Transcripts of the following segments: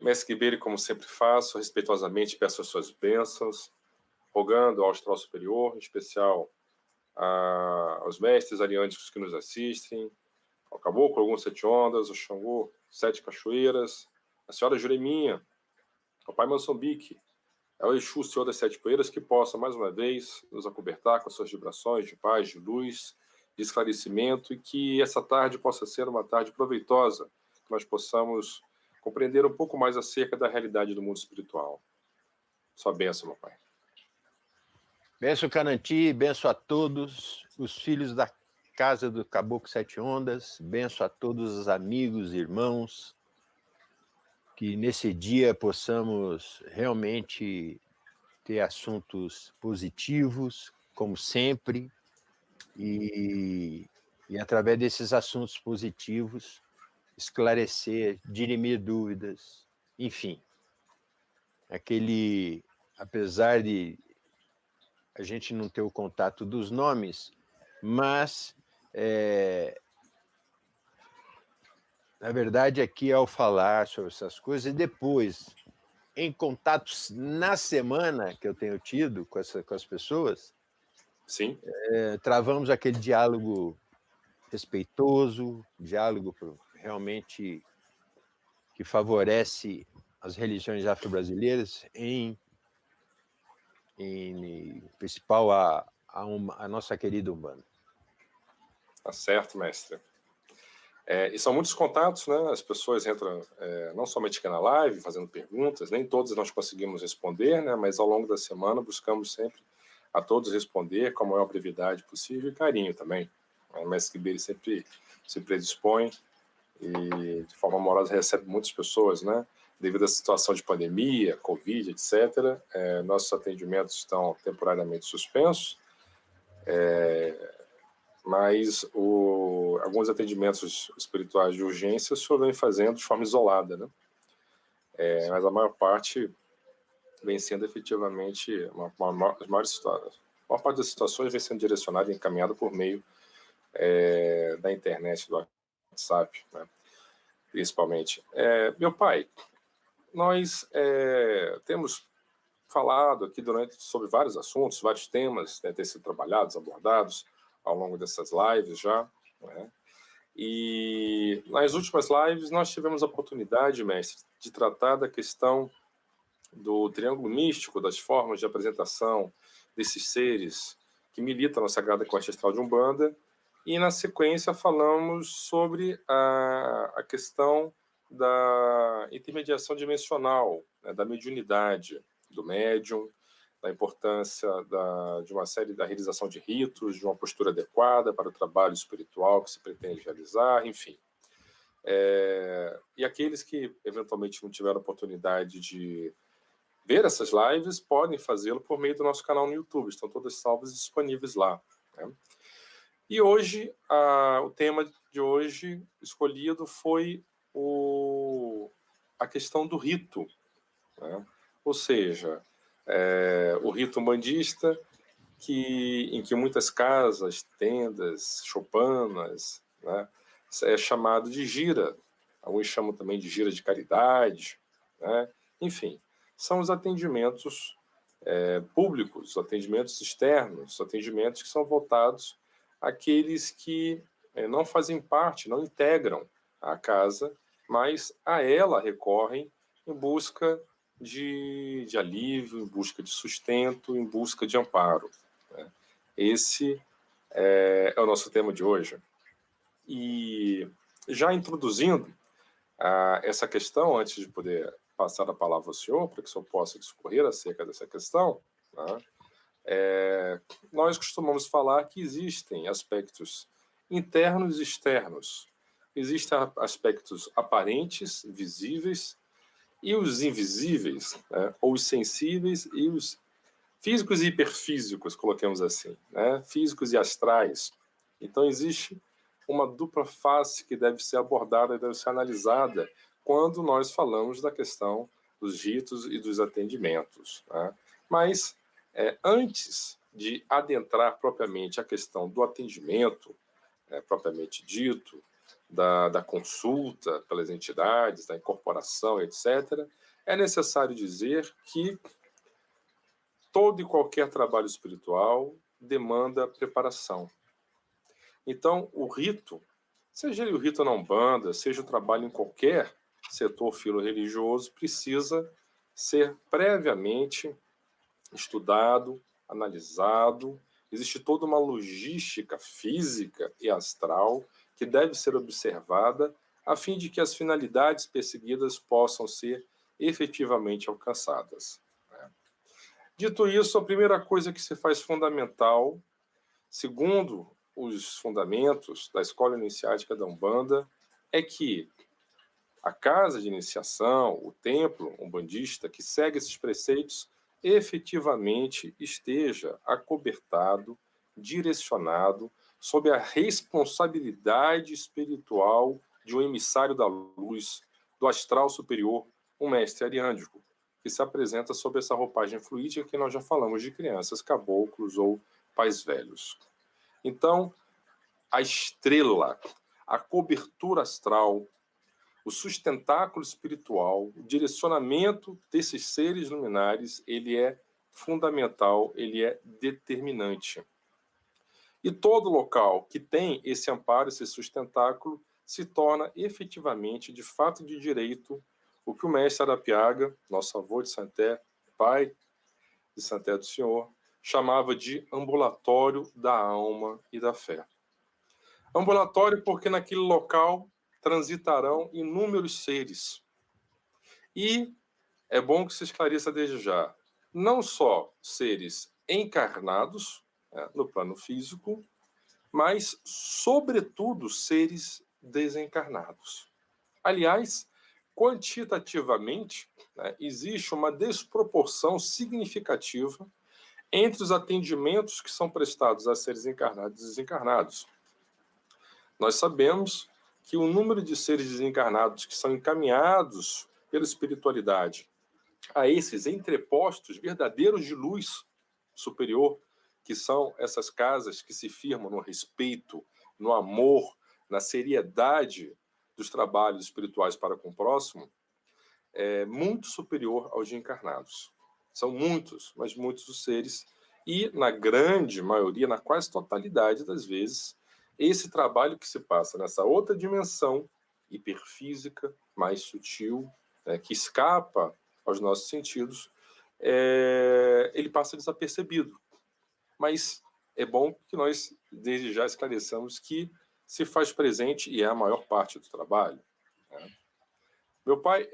Mestre Guibeira, como sempre faço, respeitosamente peço as suas bênçãos, rogando ao astral superior, em especial aos mestres ariânicos que nos assistem, ao Caboclo, alguns sete ondas, ao Xangô, sete cachoeiras, a senhora Jureminha, ao Pai Moçambique, ao Exu, Senhor das Sete Poeiras, que possa, mais uma vez, nos acobertar com as suas vibrações de paz, de luz, de esclarecimento, e que essa tarde possa ser uma tarde proveitosa, que nós possamos compreender um pouco mais acerca da realidade do mundo espiritual. Sua bênção, meu Pai. Benção Cananti, benção a todos os filhos da Casa do Caboclo Sete Ondas, benção a todos os amigos, irmãos, que nesse dia possamos realmente ter assuntos positivos, como sempre, e através desses assuntos positivos, esclarecer, dirimir dúvidas, enfim. Apesar de a gente não ter o contato dos nomes, mas, na verdade, aqui ao falar sobre essas coisas, e depois, em contatos na semana que eu tenho tido com as pessoas, sim, travamos aquele diálogo respeitoso, diálogo realmente que favorece as religiões afro-brasileiras, em principal a nossa querida Umbanda. tá certo, mestre. E são muitos contatos, né? As pessoas entram não somente aqui na live, fazendo perguntas, nem todas nós conseguimos responder, né? Mas ao longo da semana buscamos sempre a todos responder com a maior brevidade possível e carinho também. O mestre Guibeira sempre se predispõe e de forma amorosa recebe muitas pessoas, né? Devido à situação de pandemia, Covid, etc., nossos atendimentos estão temporariamente suspensos, mas alguns atendimentos espirituais de urgência o senhor vem fazendo de forma isolada, né? Mas a maior parte vem sendo efetivamente, a maior parte das situações vem sendo direcionada e encaminhada por meio da internet, do WhatsApp, né? Principalmente. Meu pai, nós temos falado aqui sobre vários assuntos, vários temas, né, têm sido trabalhados, abordados ao longo dessas lives já, né? E nas últimas lives nós tivemos a oportunidade, mestre, de tratar da questão do triângulo místico, das formas de apresentação desses seres que militam na Sagrada Corte Astral de Umbanda, e na sequência falamos sobre a questão da intermediação dimensional, né, da mediunidade do médium, da importância de uma série da realização de ritos, de uma postura adequada para o trabalho espiritual que se pretende realizar, enfim. E aqueles que eventualmente não tiveram oportunidade de ver essas lives podem fazê-lo por meio do nosso canal no YouTube, estão todas salvas e disponíveis lá, né? E hoje, o tema de hoje escolhido foi a questão do rito, né? Ou seja, o rito umbandista, em que muitas casas, tendas, choupanas, né, é chamado de gira, alguns chamam também de gira de caridade, né? Enfim, são os atendimentos públicos, os atendimentos externos, os atendimentos que são voltados àqueles que não fazem parte, não integram a casa, mas a ela recorrem em busca de alívio, em busca de sustento, em busca de amparo, né? Esse é o nosso tema de hoje. E já introduzindo essa questão, antes de poder passar a palavra ao senhor, para que o senhor possa discorrer acerca dessa questão, né? Nós costumamos falar que existem aspectos internos e externos. Existem aspectos aparentes, visíveis, e os invisíveis, né? Ou os sensíveis e os físicos e hiperfísicos, coloquemos assim, né? Físicos e astrais. Então existe uma dupla face que deve ser abordada e deve ser analisada quando nós falamos da questão dos ritos e dos atendimentos, né? Mas antes de adentrar propriamente a questão do atendimento, propriamente dito, da consulta pelas entidades, da incorporação, etc., é necessário dizer que todo e qualquer trabalho espiritual demanda preparação. Então, o rito, seja ele o rito na Umbanda, seja o trabalho em qualquer setor filo-religioso, precisa ser previamente estudado, analisado. Existe toda uma logística física e astral que deve ser observada a fim de que as finalidades perseguidas possam ser efetivamente alcançadas. Dito isso, a primeira coisa que se faz fundamental, segundo os fundamentos da Escola Iniciática da Umbanda, é que a casa de iniciação, o templo umbandista que segue esses preceitos, efetivamente esteja acobertado, direcionado, sob a responsabilidade espiritual de um emissário da luz, do astral superior, um mestre ariândico, que se apresenta sob essa roupagem fluídica que nós já falamos de crianças, caboclos ou pais velhos. Então, a estrela, a cobertura astral, o sustentáculo espiritual, o direcionamento desses seres luminares, ele é fundamental, ele é determinante. E todo local que tem esse amparo, esse sustentáculo, se torna efetivamente, de fato de direito, o que o mestre Arapiaga, nosso avô de Santé, pai de Santé do Senhor, chamava de ambulatório da alma e da fé. Ambulatório porque naquele local transitarão inúmeros seres. E é bom que se esclareça desde já, não só seres encarnados, no plano físico, mas, sobretudo, seres desencarnados. Aliás, quantitativamente, existe uma desproporção significativa entre os atendimentos que são prestados a seres encarnados e desencarnados. Nós sabemos que o número de seres desencarnados que são encaminhados pela espiritualidade a esses entrepostos verdadeiros de luz superior, que são essas casas que se firmam no respeito, no amor, na seriedade dos trabalhos espirituais para com o próximo, é muito superior aos de encarnados. São muitos, mas muitos os seres, e na grande maioria, na quase totalidade das vezes, esse trabalho que se passa nessa outra dimensão hiperfísica, mais sutil, que escapa aos nossos sentidos, ele passa desapercebido. Mas é bom que nós, desde já, esclareçamos que se faz presente e é a maior parte do trabalho. Meu pai,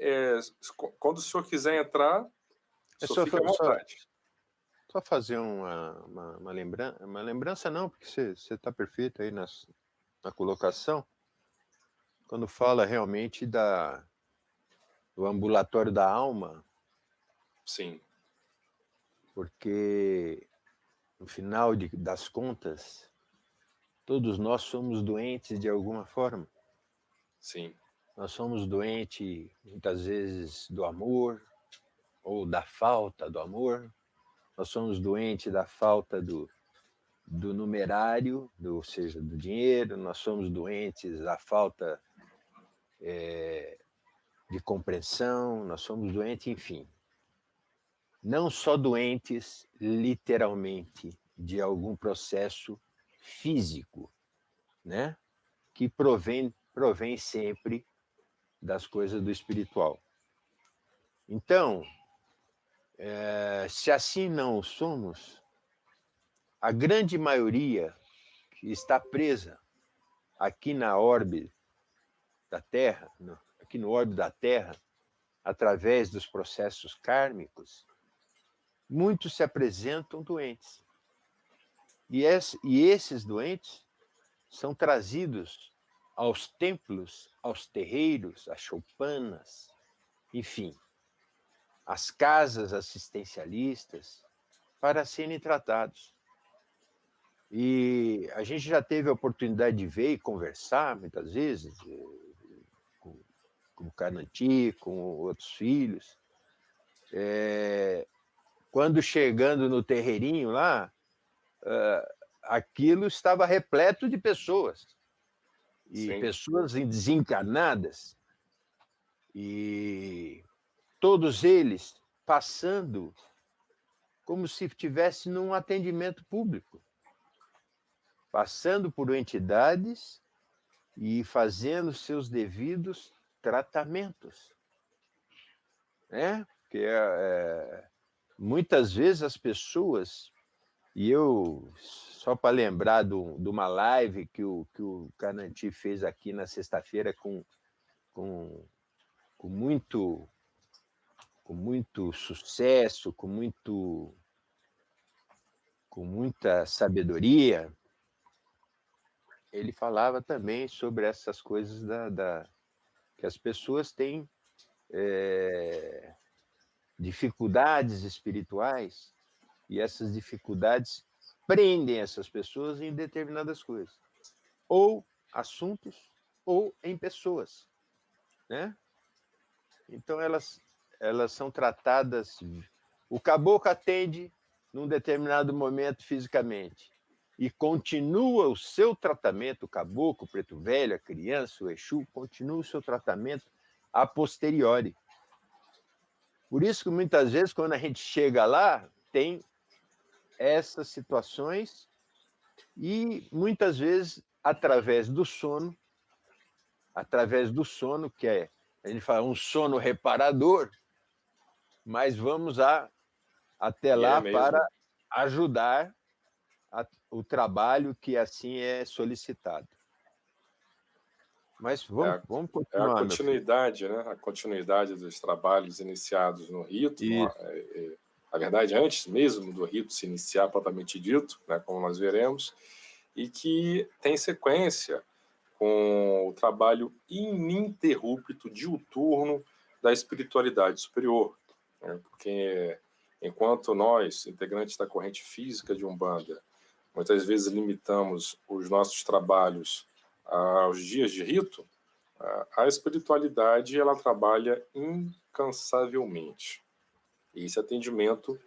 quando o senhor quiser entrar, o senhor fica à vontade. Só fazer uma lembrança não, porque você está perfeito aí na colocação, quando fala realmente do ambulatório da alma. Sim. Porque, no final das contas, todos nós somos doentes de alguma forma. Sim. Nós somos doentes, muitas vezes, do amor, ou da falta do amor. Nós somos doentes da falta do numerário, ou seja, do dinheiro. Nós somos doentes da falta de compreensão. Nós somos doentes, enfim. Não só doentes, literalmente, de algum processo físico, né? Que provém sempre das coisas do espiritual. Então, se assim não somos, a grande maioria que está presa aqui na orbe da Terra, aqui no orbe da Terra, através dos processos kármicos, muitos se apresentam doentes. E esses doentes são trazidos aos templos, aos terreiros, às choupanas, enfim, às casas assistencialistas, para serem tratados. E a gente já teve a oportunidade de ver e conversar, muitas vezes, com o Cananti, com outros filhos. Quando chegando no terreirinho lá, aquilo estava repleto de pessoas. e sim, pessoas desencarnadas, e todos eles passando como se estivesse num atendimento público, passando por entidades e fazendo seus devidos tratamentos, né? Porque muitas vezes as pessoas, e eu, só para lembrar de uma live que o Cananti fez aqui na sexta-feira com, com muito sucesso, com muita sabedoria, ele falava também sobre essas coisas que as pessoas têm dificuldades espirituais, e essas dificuldades prendem essas pessoas em determinadas coisas, ou assuntos, ou em pessoas, né? Então elas são tratadas. O caboclo atende num determinado momento fisicamente e continua o seu tratamento, o caboclo, o preto velho, a criança, o Exu, continua o seu tratamento a posteriori. Por isso que muitas vezes, quando a gente chega lá, tem essas situações e muitas vezes através do sono, que a gente fala um sono reparador, mas vamos até e é lá para mesmo. ajudar o trabalho que assim é solicitado. Mas vamos, É, vamos é a continuar, meu filho. continuidade, né? A continuidade dos trabalhos iniciados no rito, Isso, na verdade, antes mesmo do rito se iniciar propriamente dito, né, como nós veremos, e que tem sequência com o trabalho ininterrupto, diuturno da espiritualidade superior. Né? Porque enquanto nós, integrantes da corrente física de Umbanda, muitas vezes limitamos os nossos trabalhos aos dias de rito, a espiritualidade ela trabalha incansavelmente. E esse atendimento,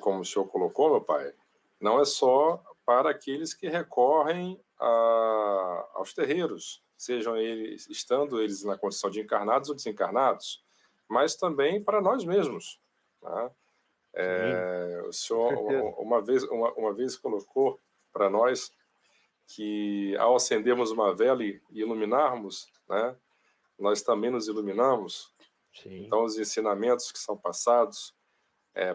como o senhor colocou, meu pai, não é só para aqueles que recorrem aos terreiros, sejam eles, estando eles na condição de encarnados ou desencarnados, mas também para nós mesmos. Tá? sim, O com senhor certeza. uma vez colocou para nós que ao acendermos uma vela e iluminarmos, né, nós também nos iluminamos. Sim, Então, os ensinamentos que são passados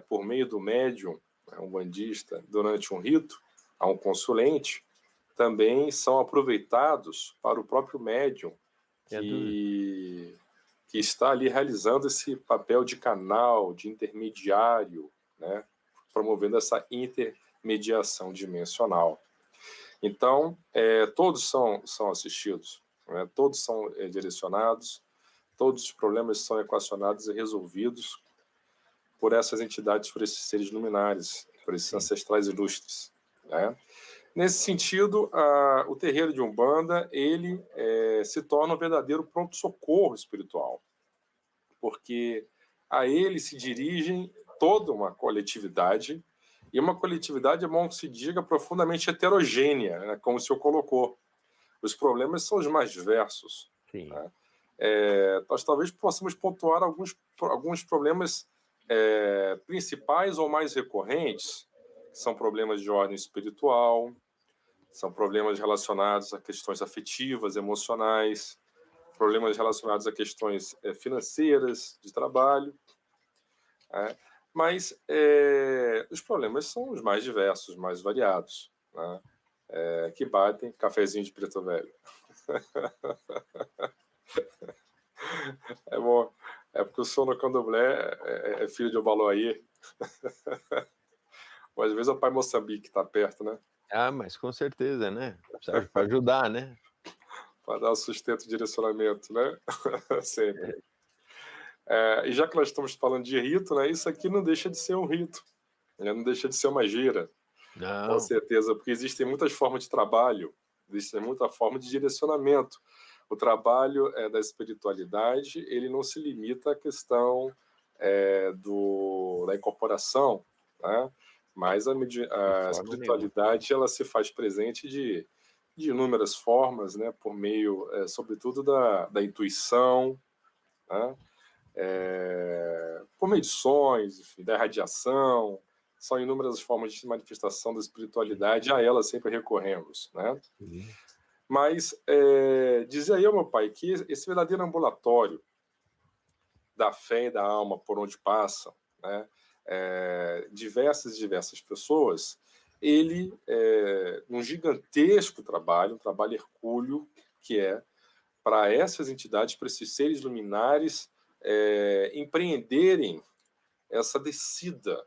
por meio do médium, né, um bandista, durante um rito, a um consulente, também são aproveitados para o próprio médium sem dúvida. que está ali realizando esse papel de canal, de intermediário, né, promovendo essa intermediação dimensional. Então, todos são assistidos, né, todos são direcionados, todos os problemas são equacionados e resolvidos por essas entidades, por esses seres luminares, por esses Sim, ancestrais ilustres. Né? Nesse sentido, o terreiro de Umbanda ele se torna um verdadeiro pronto-socorro espiritual, porque a ele se dirigem toda uma coletividade, e uma coletividade é bom que se diga profundamente heterogênea, né, como o senhor colocou. Os problemas são os mais diversos. sim. Né? Nós talvez possamos pontuar alguns problemas principais ou mais recorrentes, que são problemas de ordem espiritual, são problemas relacionados a questões afetivas, emocionais, problemas relacionados a questões financeiras, de trabalho. Né? Mas os problemas são os mais diversos, mais variados, né? Que batem cafezinho de preto velho. É bom. É porque o sono candomblé é filho de Obaloaí. Ou às vezes é o pai Moçambique que está perto, né? Ah, mas com certeza, né? Serve para ajudar, né? Para dar sustento e direcionamento, né? Sempre. E já que nós estamos falando de rito, né? Isso aqui não deixa de ser um rito, né? Não deixa de ser uma gira, com Não, certeza, porque existem muitas formas de trabalho, existe muita forma de direcionamento. O trabalho da espiritualidade, ele não se limita à questão da incorporação, né? Mas de a forma nenhuma. espiritualidade ela se faz presente de de inúmeras formas, né, por meio, sobretudo, da intuição, né, por meio de sonhos, enfim, da radiação. São inúmeras formas de manifestação da espiritualidade, a ela sempre recorremos, né? Sim. Mas dizia eu, meu pai, que esse verdadeiro ambulatório da fé e da alma por onde passam, né, diversas pessoas, ele um gigantesco trabalho, um trabalho hercúleo, que é para essas entidades, para esses seres luminares empreenderem essa descida,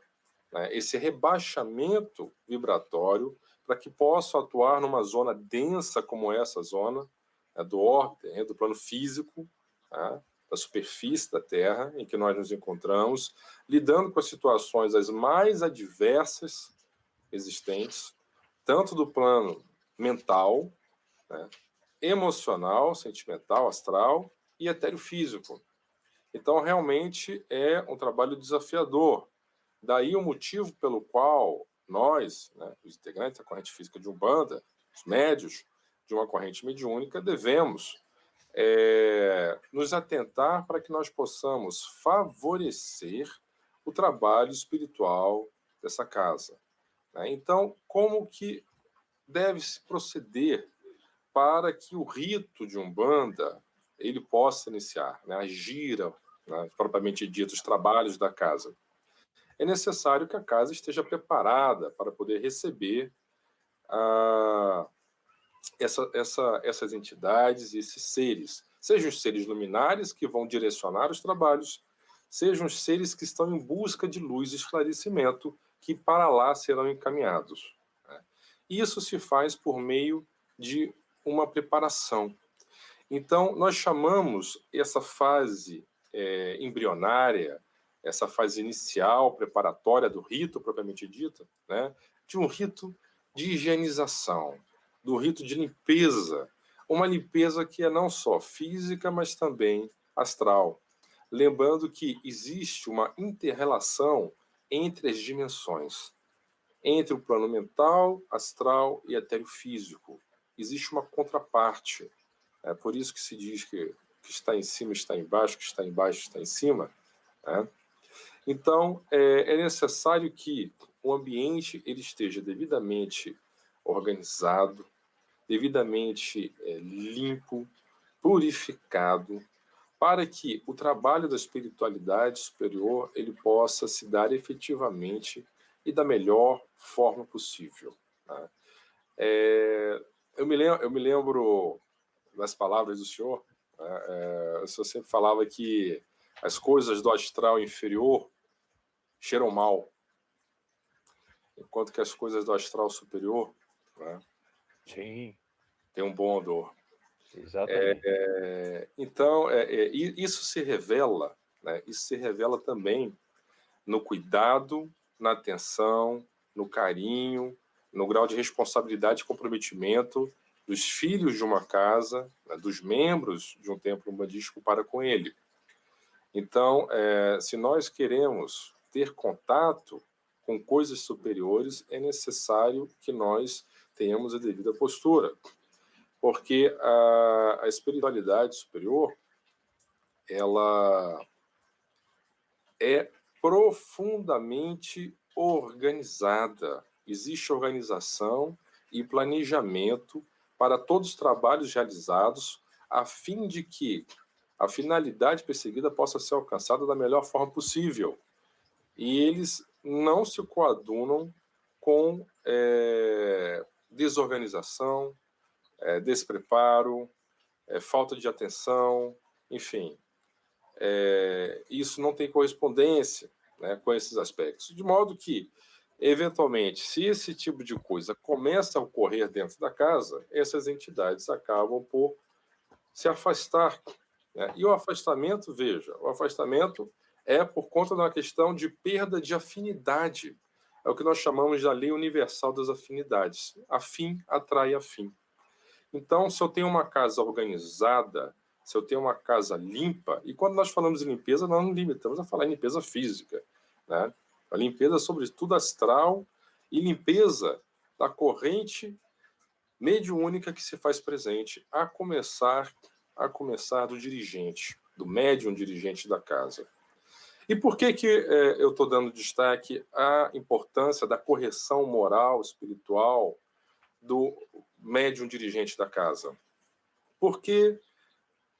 né, esse rebaixamento vibratório, para que possam atuar numa zona densa como essa zona, né, do orbe, né, do plano físico, né, da superfície da Terra, em que nós nos encontramos, lidando com as situações as mais adversas existentes, tanto do plano mental, né, emocional, sentimental, astral e etéreo-físico. Então, realmente é um trabalho desafiador. Daí o motivo pelo qual nós, né, os integrantes da corrente física de Umbanda, os médios de uma corrente mediúnica, devemos nos atentar para que nós possamos favorecer o trabalho espiritual dessa casa, né? Então, como que deve-se proceder para que o rito de Umbanda ele possa iniciar, né, a gira, né, propriamente dito, os trabalhos da casa? É necessário que a casa esteja preparada para poder receber essas entidades e esses seres, sejam os seres luminares que vão direcionar os trabalhos, sejam os seres que estão em busca de luz e esclarecimento, que para lá serão encaminhados, né? Isso se faz por meio de uma preparação. Então, nós chamamos essa fase embrionária, essa fase inicial, preparatória do rito, propriamente dito, né, de um rito de higienização, do rito de limpeza, uma limpeza que é não só física, mas também astral. Lembrando que existe uma inter-relação entre as dimensões, entre o plano mental, astral e etéreo-físico. Existe uma contraparte. É por isso que se diz que está em cima está embaixo, que está embaixo está em cima, né? Então, é necessário que o ambiente ele esteja devidamente organizado, devidamente limpo, purificado, para que o trabalho da espiritualidade superior ele possa se dar efetivamente e da melhor forma possível, né? Eu me lembro das palavras do senhor, né? O senhor sempre falava que as coisas do astral inferior cheiram mal, enquanto que as coisas do astral superior, né, Sim, têm um bom odor. exatamente. Então, isso se revela, né, isso se revela também no cuidado, na atenção, no carinho, no grau de responsabilidade e comprometimento dos filhos de uma casa, né, dos membros de um templo umbandístico para com ele. Então, se nós queremos ter contato com coisas superiores, é necessário que nós tenhamos a devida postura, porque a espiritualidade superior ela é profundamente organizada. Existe organização e planejamento para todos os trabalhos realizados, a fim de que a finalidade perseguida possa ser alcançada da melhor forma possível. E eles não se coadunam com desorganização, despreparo, falta de atenção, enfim. Isso não tem correspondência, né, com esses aspectos. De modo que, eventualmente, se esse tipo de coisa começa a ocorrer dentro da casa, essas entidades acabam por se afastar, né? E o afastamento, veja, o afastamento é por conta de uma questão de perda de afinidade. É o que nós chamamos da lei universal das afinidades. Afim atrai afim. Então, se eu tenho uma casa organizada, se eu tenho uma casa limpa, e quando nós falamos em limpeza, nós não limitamos a falar em limpeza física, né? A limpeza, sobretudo, astral e limpeza da corrente mediúnica que se faz presente, a começar do dirigente, do médium dirigente da casa. E por que eu estou dando destaque à importância da correção moral, espiritual do médium dirigente da casa? Porque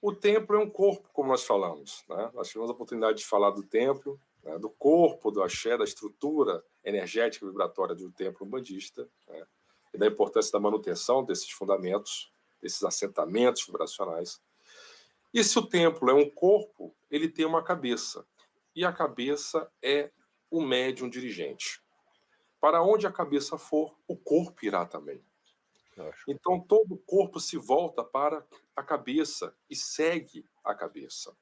o templo é um corpo, como nós falamos, né? Nós tivemos a oportunidade de falar do templo, né? Do corpo, do axé, da estrutura energética e vibratória do templo umbandista, né? E da importância da manutenção desses fundamentos, desses assentamentos vibracionais. E se o templo é um corpo, ele tem uma cabeça. E a cabeça é o médium dirigente. Para onde a cabeça for, o corpo irá também. Então, todo o corpo se volta para a cabeça e segue a cabeça.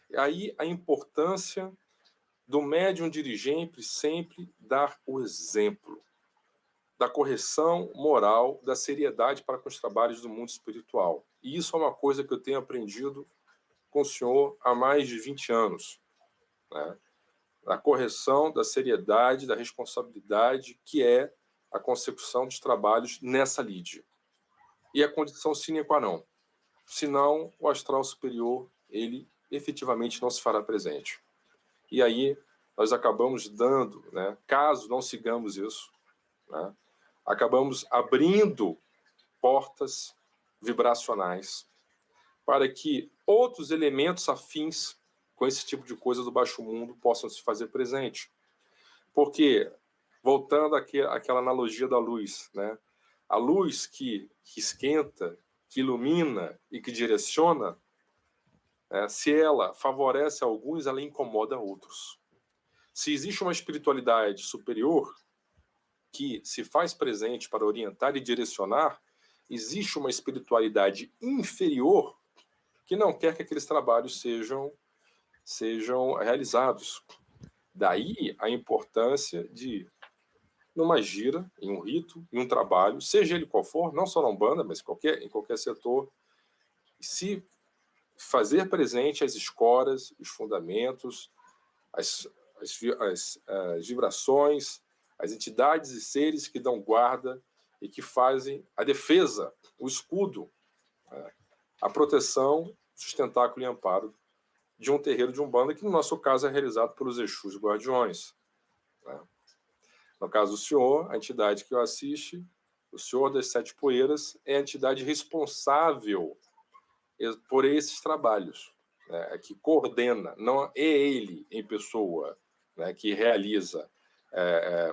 E aí a importância do médium dirigente sempre dar o exemplo da correção moral, da seriedade para com os trabalhos do mundo espiritual. E isso é uma coisa que eu tenho aprendido com o senhor há mais de 20 anos, né? A correção da seriedade, da responsabilidade que é a consecução dos trabalhos nessa lide. E a condição sine qua non. Senão, o astral superior, ele efetivamente não se fará presente. E aí, nós acabamos dando, né, caso não sigamos isso, né, acabamos abrindo portas vibracionais para que outros elementos afins com esse tipo de coisa do baixo mundo possam se fazer presente. Porque, voltando àquela analogia da luz, né, a luz que esquenta, que ilumina e que direciona, se ela favorece alguns, ela incomoda outros. Se existe uma espiritualidade superior que se faz presente para orientar e direcionar, existe uma espiritualidade inferior que não quer que aqueles trabalhos sejam realizados. Daí a importância de, numa gira, em um rito, em um trabalho, seja ele qual for, não só na Umbanda, mas em qualquer setor, se fazer presente as escoras, os fundamentos, as vibrações, as entidades e seres que dão guarda e que fazem a defesa, o escudo, a proteção, sustentáculo e amparo de um terreiro de Umbanda, que no nosso caso é realizado pelos Exus Guardiões. No caso do senhor, a entidade que o assiste, o Senhor das Sete Poeiras, é a entidade responsável por esses trabalhos, né, que coordena, não é ele em pessoa, né, que realiza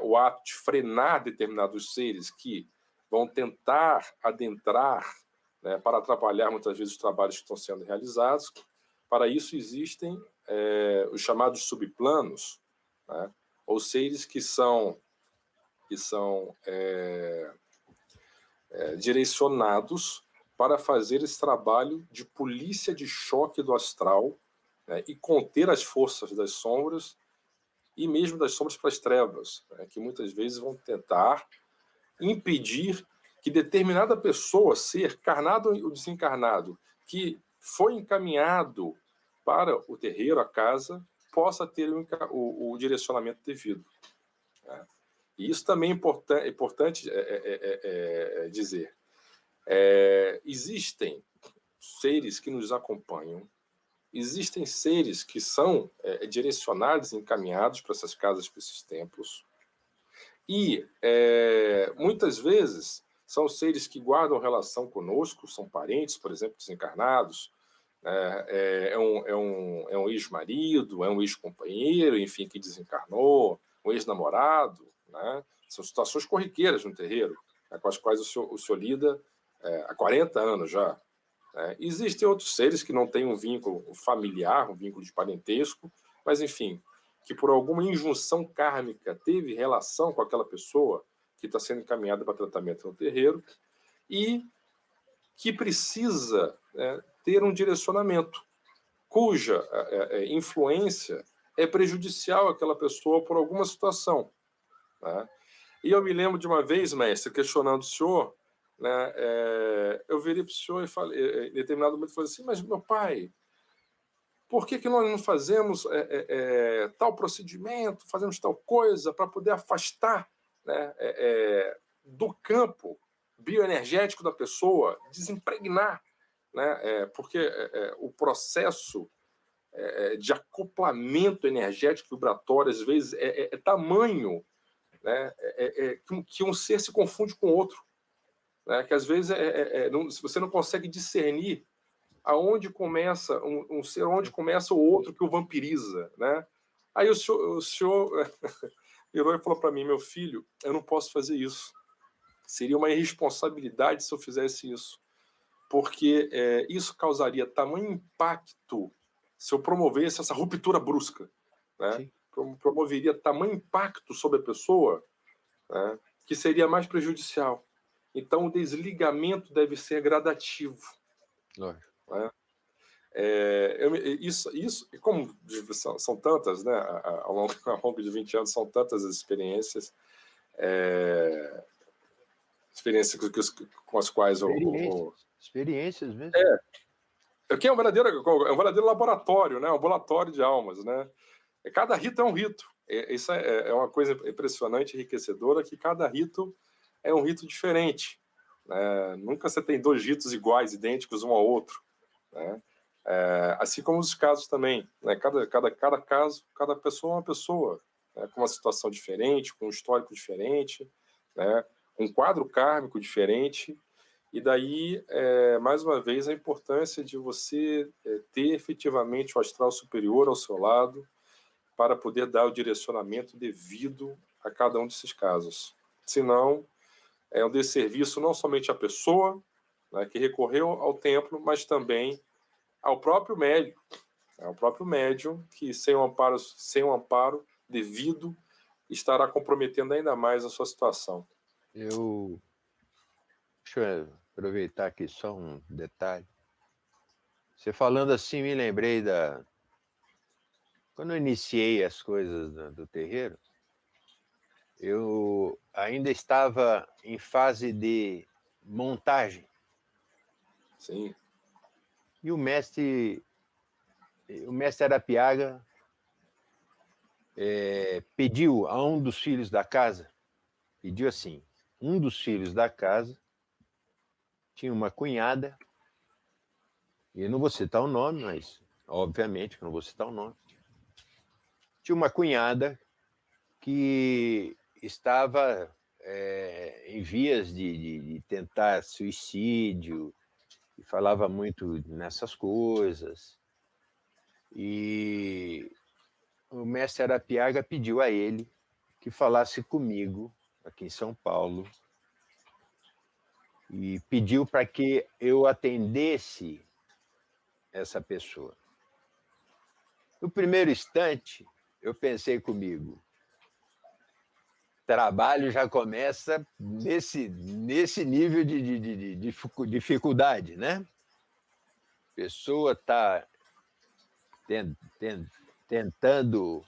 o ato de frenar determinados seres que vão tentar adentrar, né, para atrapalhar muitas vezes os trabalhos que estão sendo realizados. Para isso existem os chamados subplanos, né, ou seres que são direcionados para fazer esse trabalho de polícia de choque do astral, né, e conter as forças das sombras e mesmo das sombras para as trevas, né, que muitas vezes vão tentar impedir que determinada pessoa, ser carnado ou desencarnado, que foi encaminhado para o terreiro, a casa, possa ter o direcionamento devido. Né? E isso também é importante dizer. Existem seres que nos acompanham, existem seres que são direcionados, encaminhados para essas casas, para esses templos, e muitas vezes são seres que guardam relação conosco, são parentes, por exemplo, desencarnados, é um ex-marido, é um ex-companheiro, enfim, que desencarnou, um ex-namorado, né? São situações corriqueiras no terreiro, né, com as quais o senhor lida há 40 anos já. Existem outros seres que não têm um vínculo familiar, um vínculo de parentesco, mas, enfim, que por alguma injunção kármica teve relação com aquela pessoa que está sendo encaminhada para tratamento no terreiro e que precisa ter um direcionamento, cuja influência é prejudicial àquela pessoa por alguma situação. Né? E eu me lembro de uma vez, mestre, questionando o senhor, né, eu virei para o senhor e falei, em determinado momento, falei assim, mas meu pai, por que nós não fazemos tal procedimento, fazemos tal coisa para poder afastar, né, do campo bioenergético da pessoa, desimpregnar, né? Porque o processo de acoplamento energético vibratório, às vezes, é tamanho, né? Que um ser se confunde com outro, né? Que às vezes se você não consegue discernir aonde começa um ser, onde começa o outro que o vampiriza, né? Aí o senhor virou e falou para mim: meu filho, eu não posso fazer isso. Seria uma irresponsabilidade se eu fizesse isso, porque isso causaria tamanho impacto se eu promovesse essa ruptura brusca, né? Promoveria tamanho impacto sobre a pessoa, né? Que seria mais prejudicial. Então, o desligamento deve ser gradativo. Lógico. Né? Isso, como são tantas, né? Ao longo de 20 anos, são tantas as experiências, experiências com as quais Experiências mesmo. Aqui é um verdadeiro laboratório, né? Um laboratório de almas, né? Cada rito é um rito. Isso é uma coisa impressionante, enriquecedora, que cada rito é um rito diferente. Né? Nunca você tem 2 ritos iguais, idênticos um ao outro. Né? Assim como os casos também. Né? Cada caso, cada pessoa é uma pessoa, né? Com uma situação diferente, com um histórico diferente, né? Um quadro kármico diferente. E daí, mais uma vez, a importância de você ter efetivamente o astral superior ao seu lado para poder dar o direcionamento devido a cada um desses casos. Senão, é um desserviço não somente à pessoa, né, que recorreu ao templo, mas também ao próprio médium. Ao próprio médium que, sem um amparo devido, estará comprometendo ainda mais a sua situação. Deixa eu aproveitar aqui só um detalhe. Você falando assim, me lembrei quando eu iniciei as coisas do terreiro, eu ainda estava em fase de montagem. Sim. E o mestre Arapiaga pediu a um dos filhos da casa, pediu assim, um dos filhos da casa tinha uma cunhada, e eu não vou citar o nome, mas obviamente que eu não vou citar o nome, tinha uma cunhada que estava em vias de tentar suicídio, e falava muito nessas coisas. E o mestre Arapiaga pediu a ele que falasse comigo aqui em São Paulo e pediu para que eu atendesse essa pessoa. No primeiro instante, eu pensei comigo, trabalho já começa nesse nível de dificuldade, né? A pessoa está tentando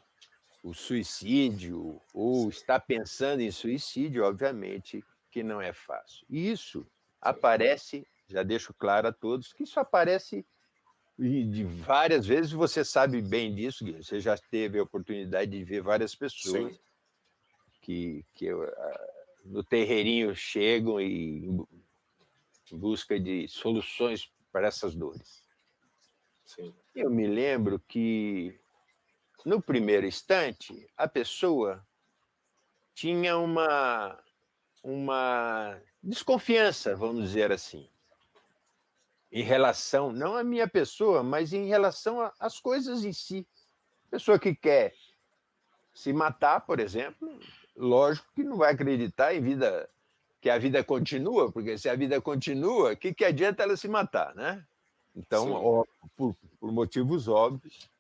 o suicídio ou está pensando em suicídio, obviamente que não é fácil. E isso aparece, já deixo claro a todos, que isso aparece de várias vezes, você sabe bem disso, Guilherme, você já teve a oportunidade de ver várias pessoas Sim. que no terreirinho chegam em busca de soluções para essas dores. Sim. Eu me lembro que, no primeiro instante, a pessoa tinha uma desconfiança, vamos dizer assim, em relação, não à minha pessoa, mas em relação às coisas em si. Pessoa que quer se matar, por exemplo, lógico que não vai acreditar que a vida continua, porque se a vida continua, o que adianta ela se matar, né? Então, por motivos óbvios.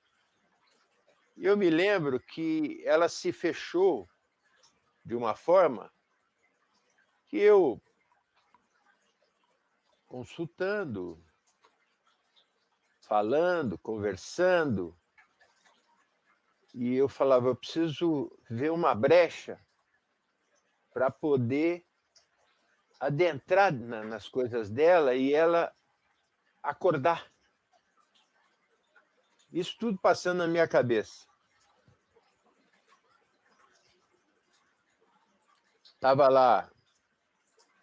E eu me lembro que ela se fechou de uma forma que eu, consultando, falando, conversando, e eu falava, eu preciso ver uma brecha para poder adentrar nas coisas dela e ela acordar. Isso tudo passando na minha cabeça. Estava lá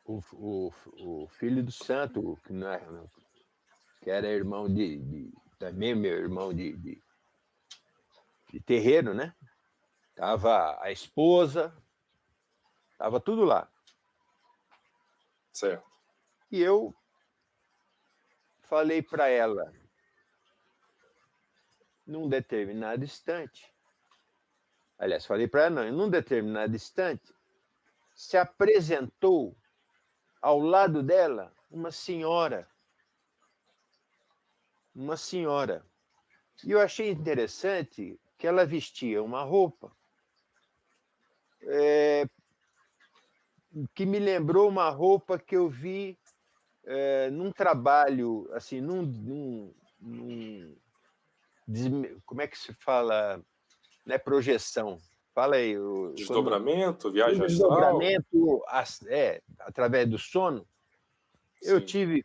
o filho do santo, que, não é, que era irmão também meu irmão de terreiro, né? Tava a esposa, tava tudo lá. Certo. E eu falei para ela, num determinado instante, aliás, falei para ela, não, num determinado instante, se apresentou ao lado dela uma senhora. Uma senhora. E eu achei interessante que ela vestia uma roupa que me lembrou uma roupa que eu vi num trabalho, assim, como é que se fala? Não é projeção. Fala aí. Desdobramento, O viagem astral? desdobramento através do sono. Sim.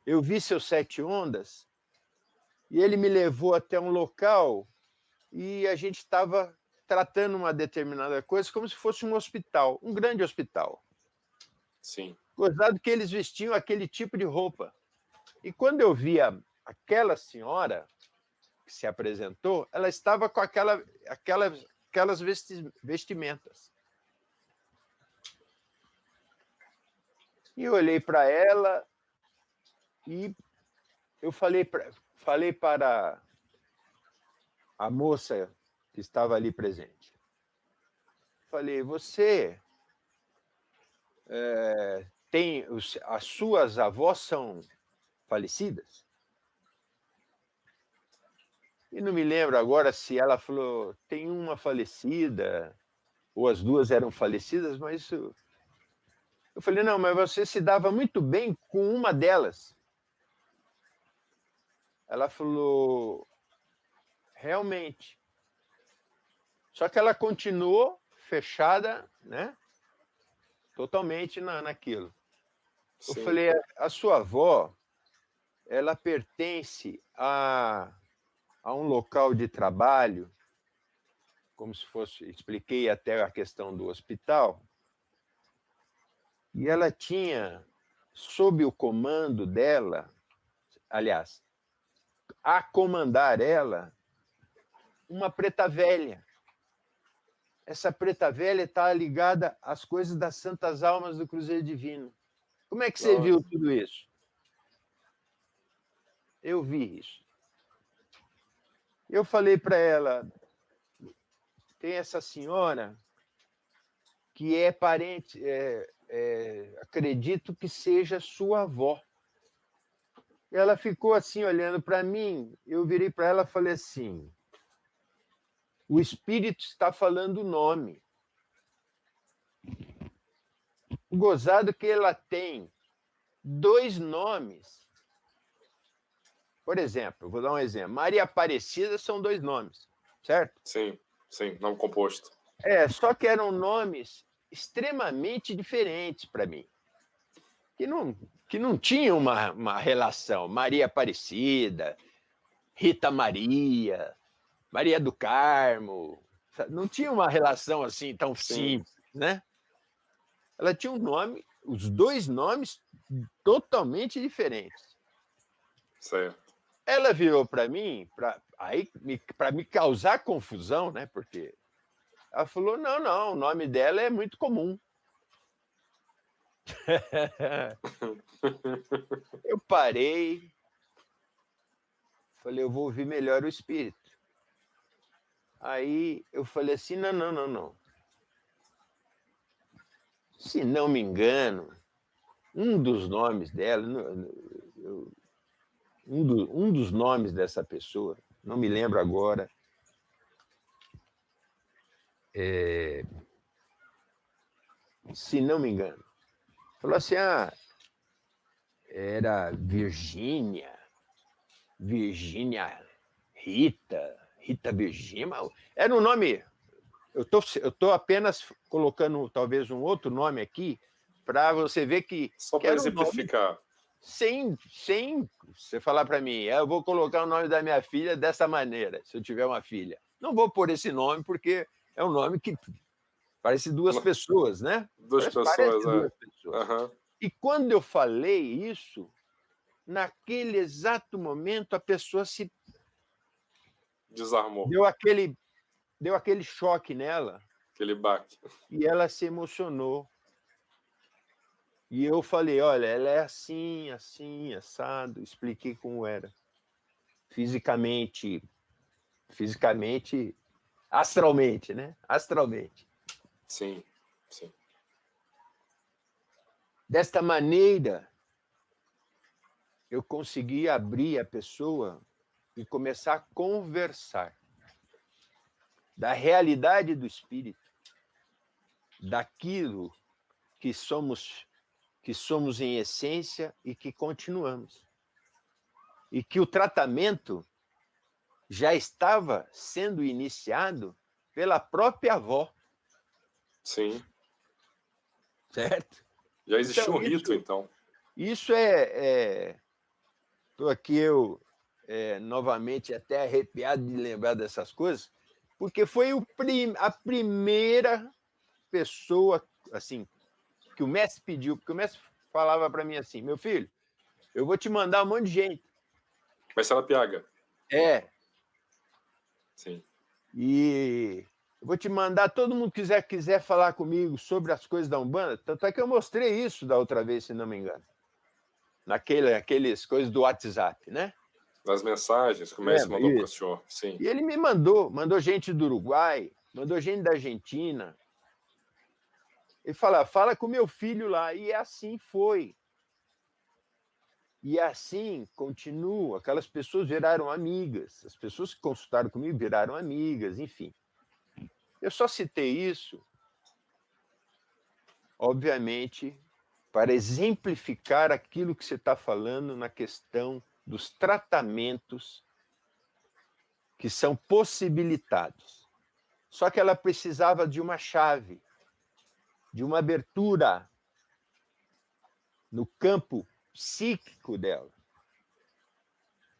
Eu vi seus 7 ondas e ele me levou até um local e a gente estava tratando uma determinada coisa como se fosse um hospital, um grande hospital. Sim. Gozado que eles vestiam aquele tipo de roupa. E quando eu via aquela senhora que se apresentou, ela estava com aquelas vestimentas. E eu olhei para ela e eu falei para a moça que estava ali presente. Falei, você as suas avós são falecidas? E não me lembro agora se ela falou, tem uma falecida, ou as duas eram falecidas, mas eu falei, não, mas você se dava muito bem com uma delas. Ela falou, realmente. Só que ela continuou fechada, né? Totalmente naquilo. Sim. Eu falei, a sua avó, ela pertence a um local de trabalho, como se fosse, expliquei até a questão do hospital, e ela tinha, sob o comando dela, aliás, a comandar ela, uma preta velha. Essa preta velha está ligada às coisas das Santas Almas do Cruzeiro Divino. Como é que você viu tudo isso? Eu vi isso. Eu falei para ela, tem essa senhora que é parente, acredito que seja sua avó. Ela ficou assim, olhando para mim, eu virei para ela e falei assim, o espírito está falando o nome. Gozado que ela tem 2 nomes. Por exemplo, vou dar um exemplo. Maria Aparecida são 2 nomes, certo? Sim, nome composto. Só que eram nomes extremamente diferentes para mim. Que não tinham uma relação. Maria Aparecida, Rita Maria, Maria do Carmo. Não tinha uma relação assim tão simples, né? Ela tinha um nome, os 2 nomes totalmente diferentes. Certo. Ela virou para mim, para me causar confusão, né? Porque ela falou: não, o nome dela é muito comum. Eu parei, falei, eu vou ouvir melhor o espírito. Aí eu falei assim, não. Se não me engano, um dos nomes dela, um dos nomes dessa pessoa, não me lembro agora, se não me engano, falou assim, era Virgínia Rita Virgínia, era um nome, eu tô apenas colocando talvez um outro nome aqui, para você ver que Só para exemplificar. Sem você falar para mim, eu vou colocar o nome da minha filha dessa maneira, se eu tiver uma filha. Não vou pôr esse nome, porque é um nome que parece 2 pessoas, né? Duas pessoas. Duas pessoas. Uhum. E quando eu falei isso, naquele exato momento a pessoa se Desarmou. deu aquele choque nela Aquele baque. e ela se emocionou. E eu falei, olha, ela é assim, assim, assado, expliquei como era. Fisicamente, astralmente, né? Astralmente. Sim, sim. Desta maneira, eu consegui abrir a pessoa e começar a conversar da realidade do espírito, daquilo que somos em essência e que continuamos. E que o tratamento já estava sendo iniciado pela própria avó. Sim. Certo? Já existia Então, um rito, então. isso estou aqui novamente até arrepiado de lembrar dessas coisas, porque foi a primeira pessoa assim que o mestre pediu, porque o mestre falava para mim assim, meu filho, eu vou te mandar um monte de gente. Mas se ela piaga. Sim. E eu vou te mandar, todo mundo que quiser falar comigo sobre as coisas da Umbanda, tanto é que eu mostrei isso da outra vez, se não me engano. Aqueles coisas do WhatsApp, né? Das mensagens que o mestre mandou para o senhor. Sim. E ele me mandou gente do Uruguai, mandou gente da Argentina. Ele fala com meu filho lá. E assim foi. E assim continua. Aquelas pessoas viraram amigas. As pessoas que consultaram comigo viraram amigas, enfim. Eu só citei isso, obviamente, para exemplificar aquilo que você está falando na questão dos tratamentos que são possibilitados. Só que ela precisava de uma chave, de uma abertura no campo psíquico dela,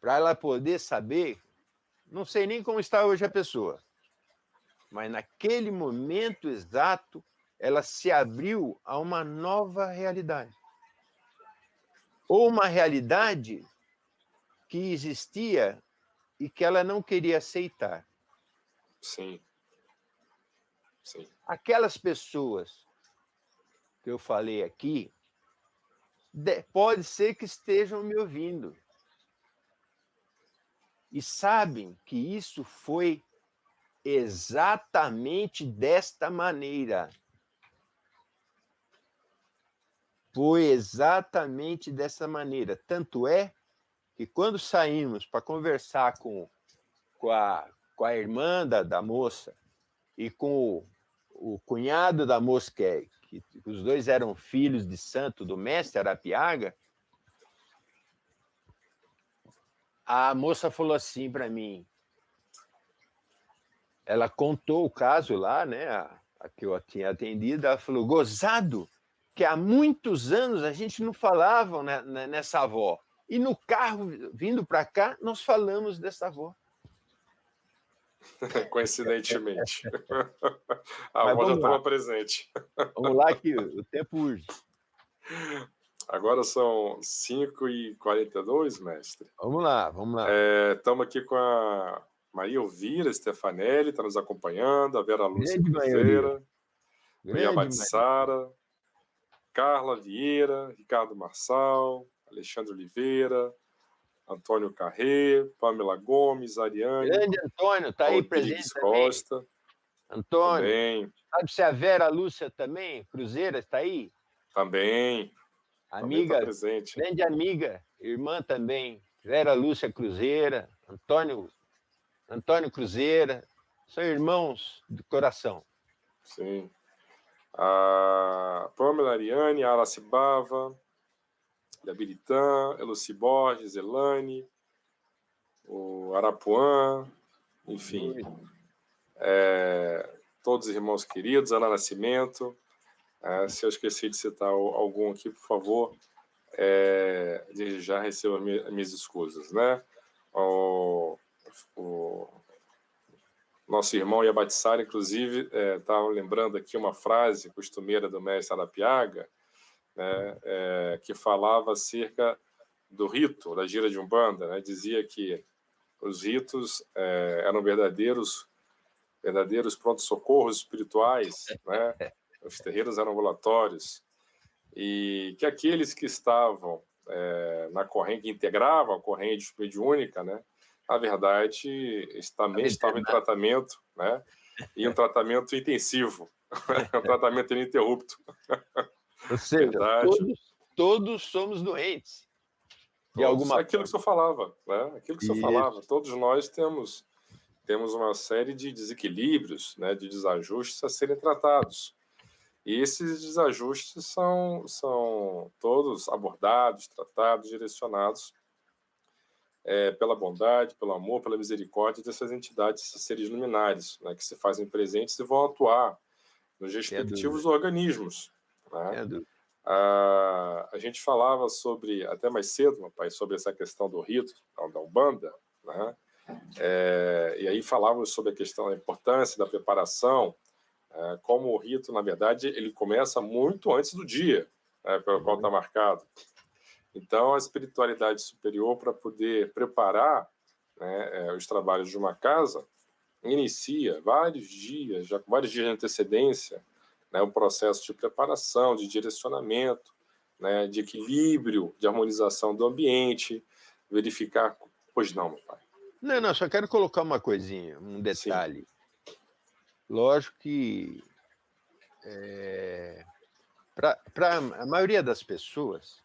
para ela poder saber, não sei nem como está hoje a pessoa, mas naquele momento exato, ela se abriu a uma nova realidade. Ou uma realidade que existia e que ela não queria aceitar. Sim. Sim. Aquelas pessoas que eu falei aqui, pode ser que estejam me ouvindo e sabem que isso foi exatamente desta maneira. Foi exatamente dessa maneira. Tanto é que quando saímos para conversar com a irmã da moça e com o cunhado da moça, que os dois eram filhos de santo do mestre Arapiaga, a moça falou assim para mim, ela contou o caso lá, né, a que eu tinha atendido, ela falou, gozado, que há muitos anos a gente não falava nessa avó. E no carro, vindo para cá, nós falamos dessa avó. Coincidentemente. A avó já estava presente. Vamos lá que o tempo urge. Agora são 5h42, mestre. Vamos lá. Estamos aqui com a Maria Elvira Stefanelli, está nos acompanhando, a Vera Lúcia Grande Cruzeira, Grande Yabatsara, Carla Vieira, Ricardo Marçal, Alexandre Oliveira, Antônio Carré, Pamela Gomes, Ariane. Grande Antônio, está aí presente Costa. Também. Antônio. Também. Sabe se a Vera Lúcia também, Cruzeira, está aí? Também. Amiga, tá presente. Grande amiga, irmã também, Vera Lúcia Cruzeira, Antônio Cruzeira, são irmãos de coração. Sim. A Pamela Ariane, a Aracibava, Yabilitã, Eluci Borges, Elane, o Arapuã, enfim. Todos os irmãos queridos, Ana Nascimento. Se eu esqueci de citar algum aqui, por favor, já recebo as minhas escusas, né? O nosso irmão Yabatsara, inclusive, estava lembrando aqui uma frase costumeira do mestre Arapiaga, né, que falava acerca do rito, da gira de Umbanda, né, dizia que os ritos eram verdadeiros pronto-socorros espirituais, né, os terreiros eram ambulatórios, e que aqueles que estavam na corrente, que integravam a corrente mediúnica, né, na verdade, também estavam em tratamento, né, e um tratamento intensivo, um tratamento ininterrupto. Ou seja, Verdade. todos somos doentes, de alguma Aquilo que o senhor falava, né? Aquilo que o senhor falava. Isso. Todos nós temos uma série de desequilíbrios, né, de desajustes a serem tratados. E esses desajustes são todos abordados, tratados, direcionados pela bondade, pelo amor, pela misericórdia dessas entidades, esses seres luminares, né, que se fazem presentes e vão atuar nos respectivos organismos, né? A gente falava sobre, até mais cedo, meu pai, sobre essa questão do rito, da Umbanda, né? E aí falávamos sobre a questão da importância da preparação, como o rito, na verdade, ele começa muito antes do dia, né, pelo qual está marcado. Então, a espiritualidade superior, para poder preparar, né, os trabalhos de uma casa, inicia vários dias, já com vários dias de antecedência, né, um processo de preparação, de direcionamento, né, de equilíbrio, de harmonização do ambiente, verificar... Pois não, meu pai. Não, só quero colocar uma coisinha, um detalhe. Sim. Lógico que para a maioria das pessoas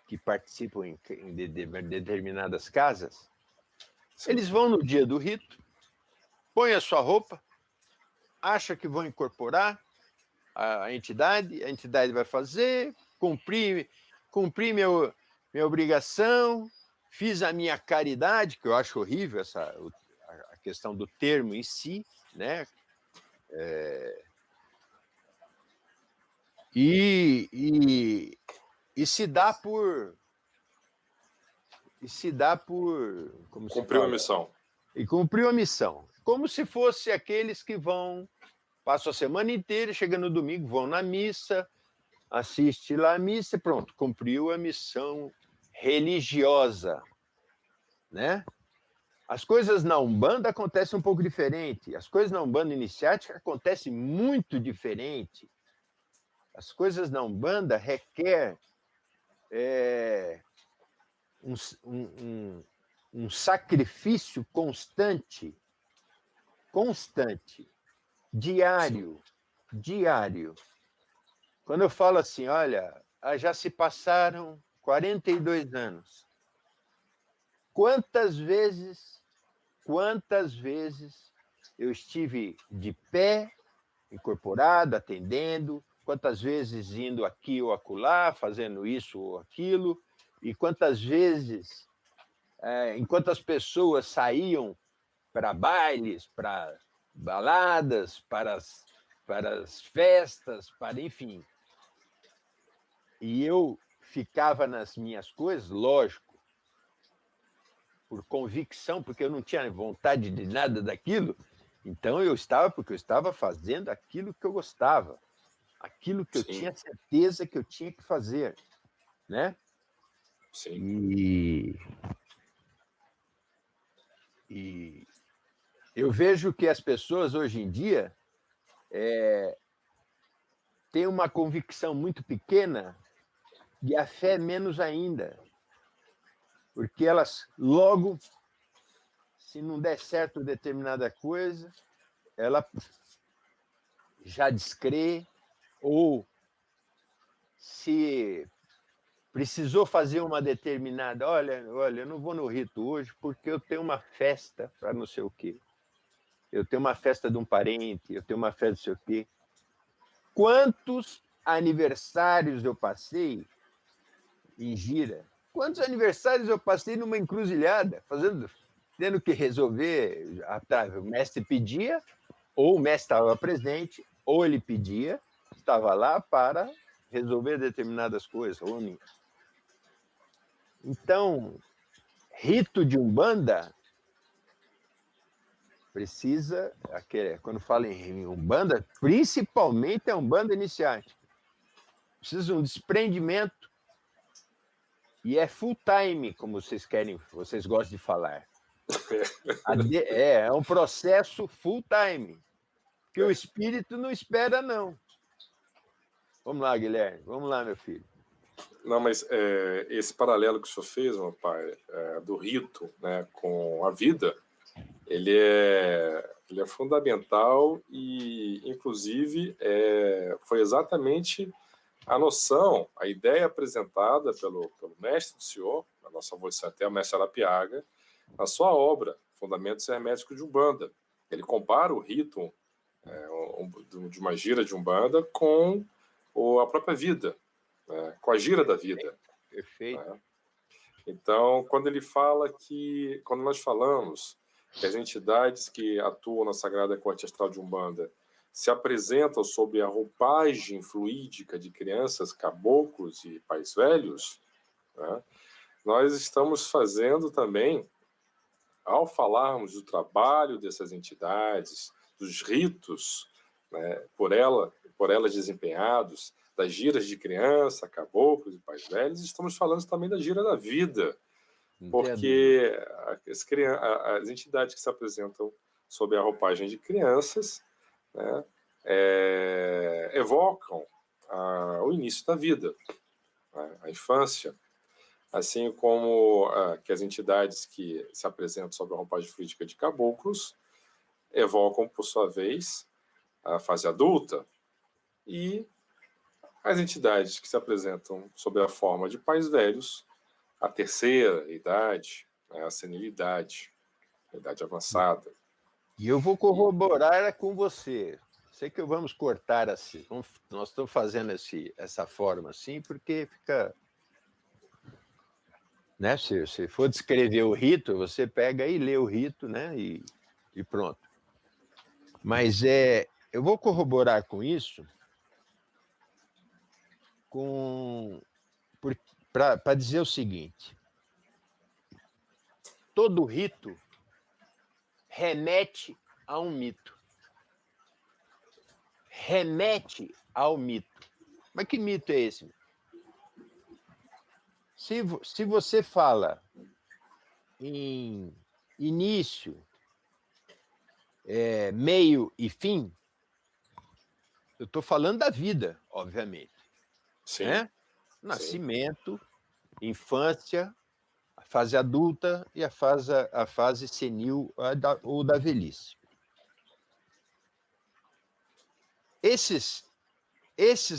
que participam em determinadas casas, sim, eles vão no dia do rito, põem a sua roupa, acham que vão incorporar a entidade vai fazer, cumprir minha obrigação, fiz a minha caridade, que eu acho horrível a questão do termo em si, né? E se dá por como cumpriu a missão. E cumpriu a missão. Como se fosse aqueles que passam a semana inteira, chega no domingo, vão na missa, assiste lá a missa, pronto, cumpriu a missão religiosa, né? As coisas na Umbanda acontecem um pouco diferente. As coisas na Umbanda iniciática acontecem muito diferente. As coisas na Umbanda requer um sacrifício constante, diário. Quando eu falo assim, olha, já se passaram 42 anos. Quantas vezes eu estive de pé, incorporado, atendendo, quantas vezes indo aqui ou acolá, fazendo isso ou aquilo, e quantas vezes, enquanto as pessoas saíam para bailes, para baladas, para as festas, enfim. E eu ficava nas minhas coisas, lógico, por convicção, porque eu não tinha vontade de nada daquilo, então eu estava fazendo aquilo que eu gostava, aquilo que eu tinha certeza que eu tinha que fazer, né? Sim. E eu vejo que as pessoas hoje em dia têm uma convicção muito pequena e a fé menos ainda, porque elas logo, se não der certo determinada coisa, ela já descrê, ou se precisou fazer uma determinada, olha, eu não vou no rito hoje porque eu tenho uma festa para não sei o quê. Eu tenho uma festa de um parente, eu tenho uma festa de não sei o quê. Quantos aniversários eu passei em gira? Quantos aniversários eu passei numa encruzilhada, tendo que resolver, o mestre pedia, ou o mestre estava presente, ou ele pedia, estava lá para resolver determinadas coisas. Então, rito de Umbanda precisa, quando fala em Umbanda, principalmente a Umbanda iniciática, precisa de um desprendimento e é full time, como vocês gostam de falar. É um processo full time, que o espírito não espera, não. Vamos lá, Guilherme. Vamos lá, meu filho. Não, mas esse paralelo que o senhor fez, meu pai, do rito, né, com a vida, ele é fundamental e, inclusive, foi exatamente a noção, a ideia apresentada pelo mestre do senhor, a nossa avó de Santé, o mestre Arapiaga, na sua obra, Fundamentos Herméticos de Umbanda. Ele compara o rito de uma gira de Umbanda com a própria vida, né, com a gira da vida. Perfeito. Né? Então, quando nós falamos que as entidades que atuam na Sagrada Corte Astral de Umbanda se apresentam sob a roupagem fluídica de crianças, caboclos e pais velhos, né, nós estamos fazendo também, ao falarmos do trabalho dessas entidades, dos ritos, né, por elas desempenhados, das giras de criança, caboclos e pais velhos, estamos falando também da gira da vida, porque as entidades que se apresentam sob a roupagem de crianças, né, evocam o início da vida, né, a infância, assim como que as entidades que se apresentam sob a roupagem fluídica de caboclos evocam, por sua vez, a fase adulta, e as entidades que se apresentam sob a forma de pais velhos, a terceira idade, a senilidade, a idade avançada. E eu vou corroborar com você. Sei que vamos cortar assim. Nós estamos fazendo essa forma assim, porque fica. Né? Se for descrever o rito, você pega e lê o rito, né? E pronto. Mas eu vou corroborar com isso para dizer o seguinte: todo rito remete a um mito. Remete ao mito. Mas que mito é esse? Se você fala em início, meio e fim, eu estou falando da vida, obviamente. Sim. Né? Nascimento, infância, a fase adulta e a fase senil ou da velhice. Esses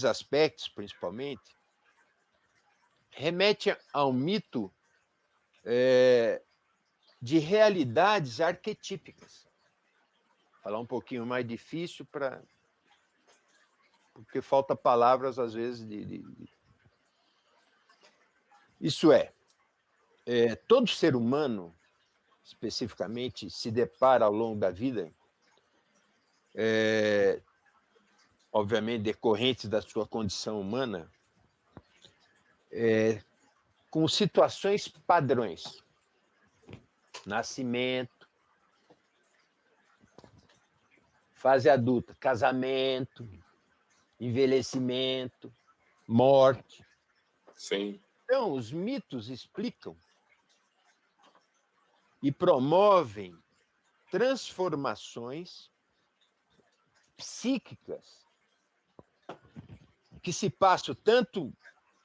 aspectos, principalmente, remetem a um mito de realidades arquetípicas. Vou falar um pouquinho mais difícil porque falta palavras, às vezes, Isso todo ser humano, especificamente, se depara ao longo da vida, obviamente decorrentes da sua condição humana, com situações padrões. Nascimento, fase adulta, casamento, envelhecimento, morte. Sim. Então, os mitos explicam e promovem transformações psíquicas que se passam tanto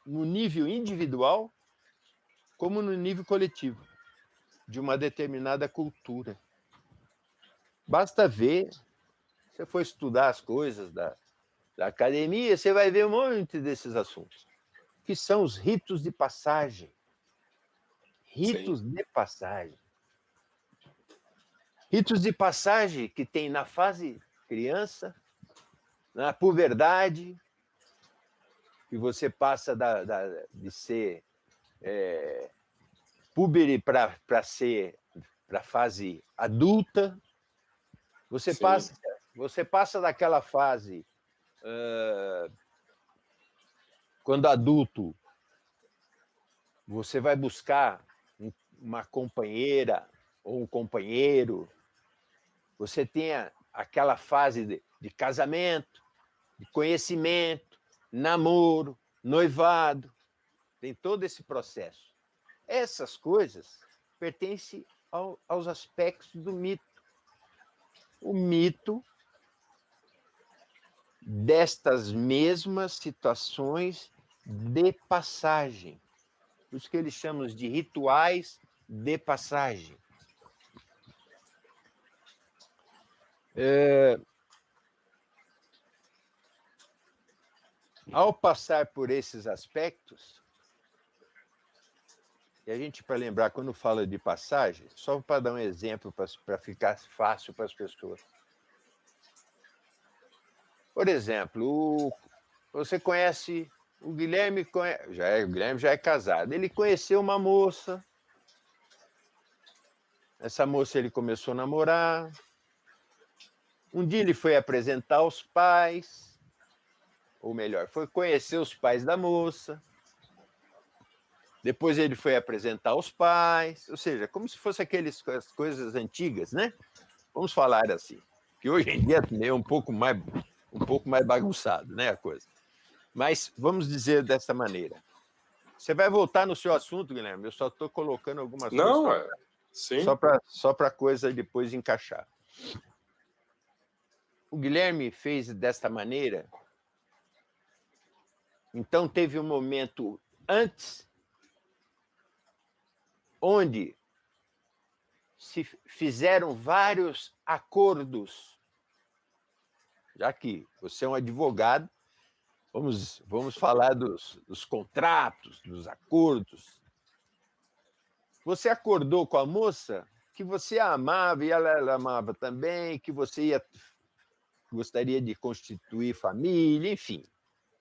no nível individual como no nível coletivo de uma determinada cultura. Basta ver, se você for estudar as coisas da academia, você vai ver um monte desses assuntos, que são os ritos de passagem. Ritos de passagem. Ritos de passagem que tem na fase criança, na puberdade, que você passa de ser púbere para a fase adulta. Você passa daquela fase quando adulto, você vai buscar uma companheira ou um companheiro. Você tem aquela fase de casamento, de conhecimento, namoro, noivado, tem todo esse processo. Essas coisas pertencem aos aspectos do mito. O mito destas mesmas situações de passagem. Por isso que eles chamam de rituais de passagem. Ao passar por esses aspectos, e a gente, para lembrar, quando fala de passagem, só para dar um exemplo, para ficar fácil para as pessoas. Por exemplo, você conhece o Guilherme, o Guilherme já é casado. Ele conheceu uma moça. Essa moça ele começou a namorar. Um dia ele foi apresentar aos pais, ou melhor, foi conhecer os pais da moça. Depois ele foi apresentar aos pais, ou seja, como se fosse aquelas coisas antigas, né? Vamos falar assim, que hoje em dia é um pouco mais bagunçado, né, a coisa. Mas vamos dizer dessa maneira. Você vai voltar no seu assunto, Guilherme? Eu só estou colocando algumas coisas sim. Só para a coisa depois encaixar. O Guilherme fez desta maneira. Então teve um momento antes onde se fizeram vários acordos. Já que você é um advogado, vamos falar dos contratos, dos acordos. Você acordou com a moça que você a amava e ela amava também, que você gostaria de constituir família, enfim.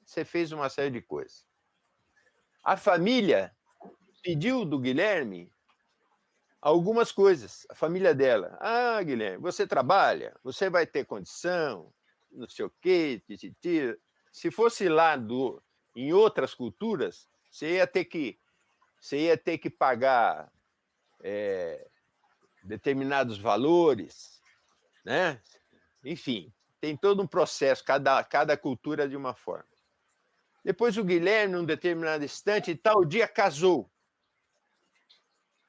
Você fez uma série de coisas. A família pediu do Guilherme algumas coisas, a família dela. Ah, Guilherme, você trabalha, você vai ter condição, não sei o quê, tititi. Se fosse lá em outras culturas, você ia ter que pagar determinados valores, né? Enfim, tem todo um processo, cada cultura de uma forma. Depois o Guilherme, num determinado instante, tal dia casou.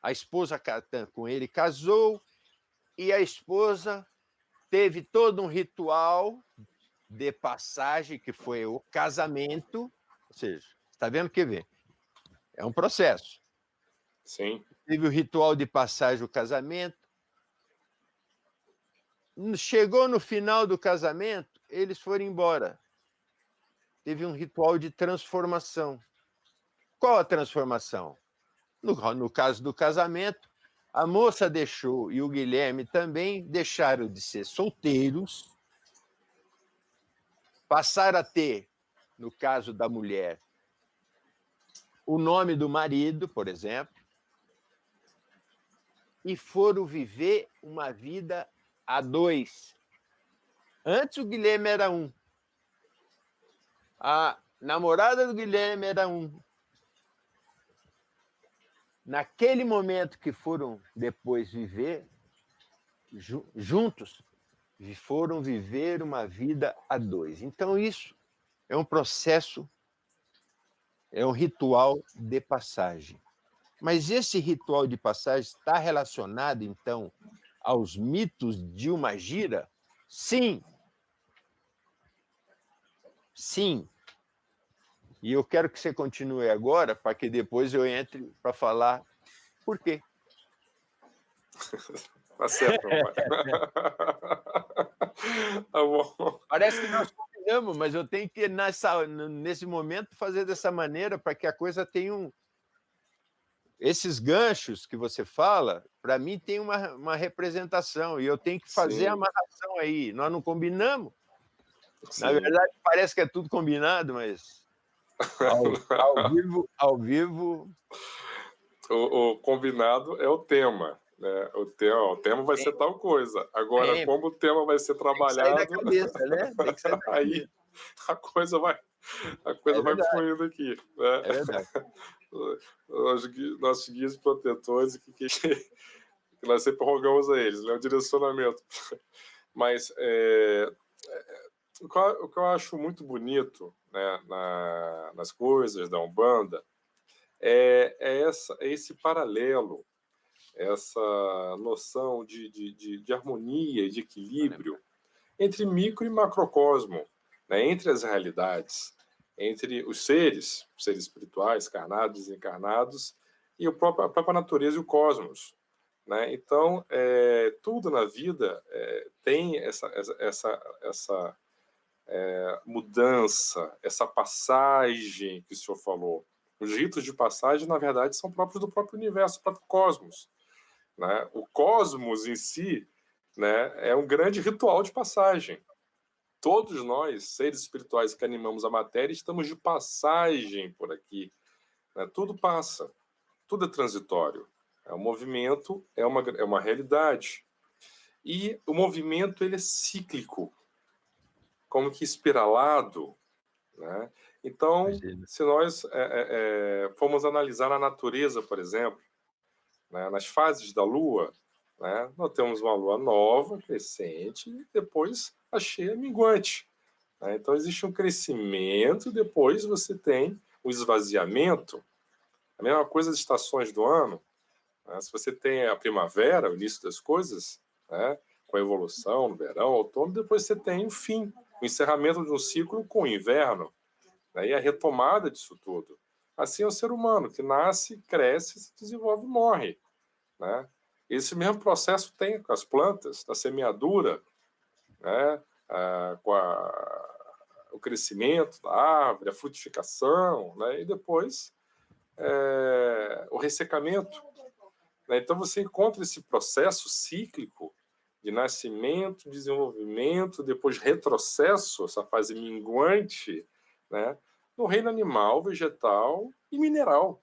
A esposa com ele casou e a esposa teve todo um ritual de passagem, que foi o casamento. Ou seja, está vendo que vem? É um processo. Sim. Teve o ritual de passagem, o casamento. Chegou no final do casamento, eles foram embora. Teve um ritual de transformação. Qual a transformação? No caso do casamento, a moça deixou e o Guilherme também deixaram de ser solteiros, passaram a ter, no caso da mulher, o nome do marido, por exemplo, e foram viver uma vida a dois. Antes o Guilherme era um. A namorada do Guilherme era um. Naquele momento que foram depois viver juntos, foram viver uma vida a dois. Então, isso é um processo, é um ritual de passagem. Mas esse ritual de passagem está relacionado, então, aos mitos de uma gira? Sim. Sim. E eu quero que você continue agora, para que depois eu entre para falar por quê. Tá certo, papai. Tá bom. Parece que nós combinamos, mas eu tenho que, nesse momento, fazer dessa maneira para que a coisa tenha esses ganchos que você fala, para mim, tem uma representação, e eu tenho que fazer a amarração aí. Nós não combinamos. Sim. Na verdade, parece que é tudo combinado, mas ao vivo... O combinado é o tema. Né? O tema vai ser tal coisa. Agora, como o tema vai ser trabalhado... Tem que sair da cabeça, né? Tem que sair da cabeça. Aí a coisa vai fluindo aqui. Né? É verdade. Nossos guias protetores, que nós sempre rogamos a eles, né? O direcionamento. Mas o que eu acho muito bonito, né, nas coisas da Umbanda é esse paralelo, essa noção de harmonia, de equilíbrio entre micro e macrocosmo, né, entre as realidades, entre os seres espirituais, carnados e desencarnados, e a própria natureza e o cosmos. Né? Então, tudo na vida tem essa mudança, essa passagem que o senhor falou. Os ritos de passagem, na verdade, são próprios do próprio universo, do próprio cosmos. Né? O cosmos em si, né, é um grande ritual de passagem. Todos nós, seres espirituais que animamos a matéria, estamos de passagem por aqui. Né? Tudo passa, tudo é transitório. O movimento é uma realidade. E o movimento ele é cíclico, como que espiralado. Né? Então, Imagina. se nós formos analisar a natureza, por exemplo, né, nas fases da Lua, né, nós temos uma Lua nova, crescente, e depois a cheia minguante. Né? Então, existe um crescimento, depois você tem o esvaziamento. A mesma coisa das estações do ano. Né? Se você tem a primavera, o início das coisas, né, com a evolução no verão, outono, depois você tem o fim, o encerramento de um ciclo com o inverno, né, e a retomada disso tudo. Assim é o ser humano, que nasce, cresce, se desenvolve e morre. Né? Esse mesmo processo tem com as plantas, da semeadura, né, com o crescimento da árvore, a frutificação, né, e depois o ressecamento. Né? Então você encontra esse processo cíclico de nascimento, desenvolvimento, depois retrocesso, essa fase minguante, né, no reino animal, vegetal e mineral,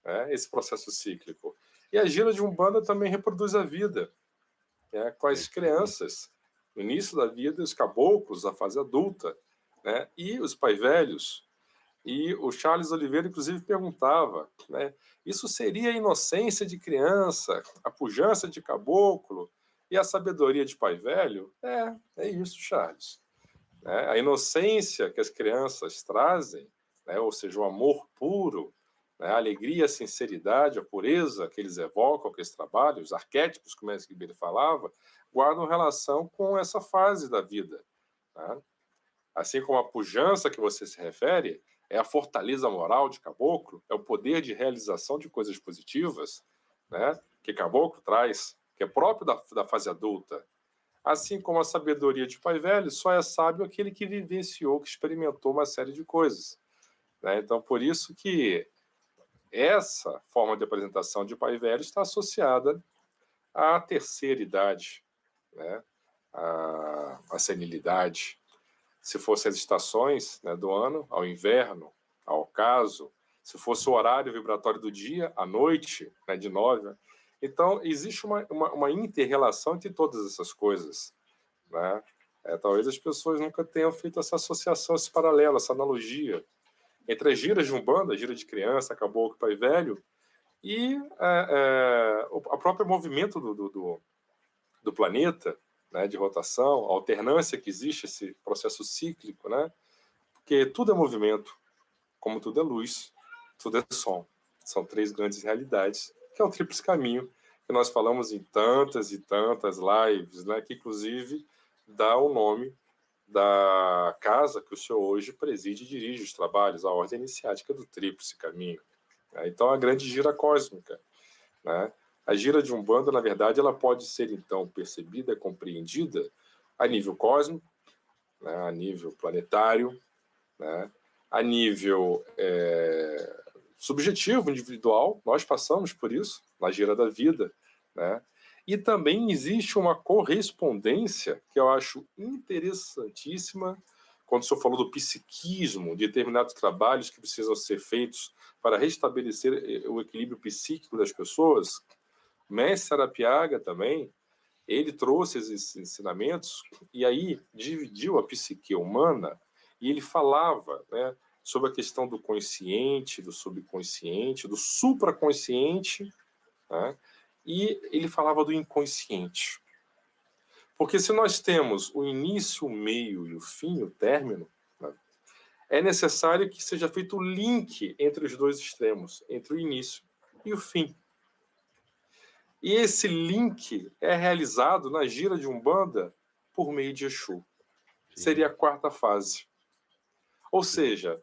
né, esse processo cíclico. E a gira de Umbanda também reproduz a vida, né, com as crianças, no início da vida, os caboclos, a fase adulta, né, e os pais velhos. E o Charles Oliveira, inclusive, perguntava, né, isso seria a inocência de criança, a pujança de caboclo e a sabedoria de pai velho? É isso, Charles. Né? A inocência que as crianças trazem, né, ou seja, o amor puro, né, a alegria, a sinceridade, a pureza que eles evocam, que eles trabalham, os arquétipos, como é que ele falava, guardam relação com essa fase da vida. Né? Assim como a pujança que você se refere é a fortaleza moral de Caboclo, é o poder de realização de coisas positivas, né, que Caboclo traz, que é próprio da fase adulta. Assim como a sabedoria de pai velho, só é sábio aquele que vivenciou, que experimentou uma série de coisas. Né? Então, por isso que essa forma de apresentação de pai velho está associada à terceira idade, né? à senilidade. Se fossem as estações, né, do ano, ao inverno, ao ocaso, se fosse o horário vibratório do dia, à noite, né, de 9. Né? Então, existe uma inter-relação entre todas essas coisas. Né? Talvez as pessoas nunca tenham feito essa associação, esse paralelo, essa analogia entre as giras de Umbanda, a gira de criança, caboclo, pai velho, e o próprio movimento do planeta, né, de rotação, a alternância que existe, esse processo cíclico, né? Porque tudo é movimento, como tudo é luz, tudo é som. São três grandes realidades, que é o tríplice caminho, que nós falamos em tantas e tantas lives, né, que inclusive dá o nome da casa que o senhor hoje preside e dirige os trabalhos, a ordem iniciática do tríplice caminho. Né? Então, a grande gira cósmica. Né? A gira de Umbanda, na verdade, ela pode ser, então, percebida, compreendida a nível cósmico, né? A nível planetário, né? A nível subjetivo, individual, nós passamos por isso, na gira da vida. Né? E também existe uma correspondência que eu acho interessantíssima, quando o senhor falou do psiquismo, de determinados trabalhos que precisam ser feitos para restabelecer o equilíbrio psíquico das pessoas. Mestre Arapiaga também, ele trouxe esses ensinamentos e aí dividiu a psique humana e ele falava, né, sobre a questão do consciente, do subconsciente, do supraconsciente, né, e ele falava do inconsciente. Porque se nós temos o início, o meio e o fim, o término, né, é necessário que seja feito o link entre os dois extremos, entre o início e o fim. E esse link é realizado na gira de Umbanda por meio de Exu. Seria a quarta fase. Ou seja,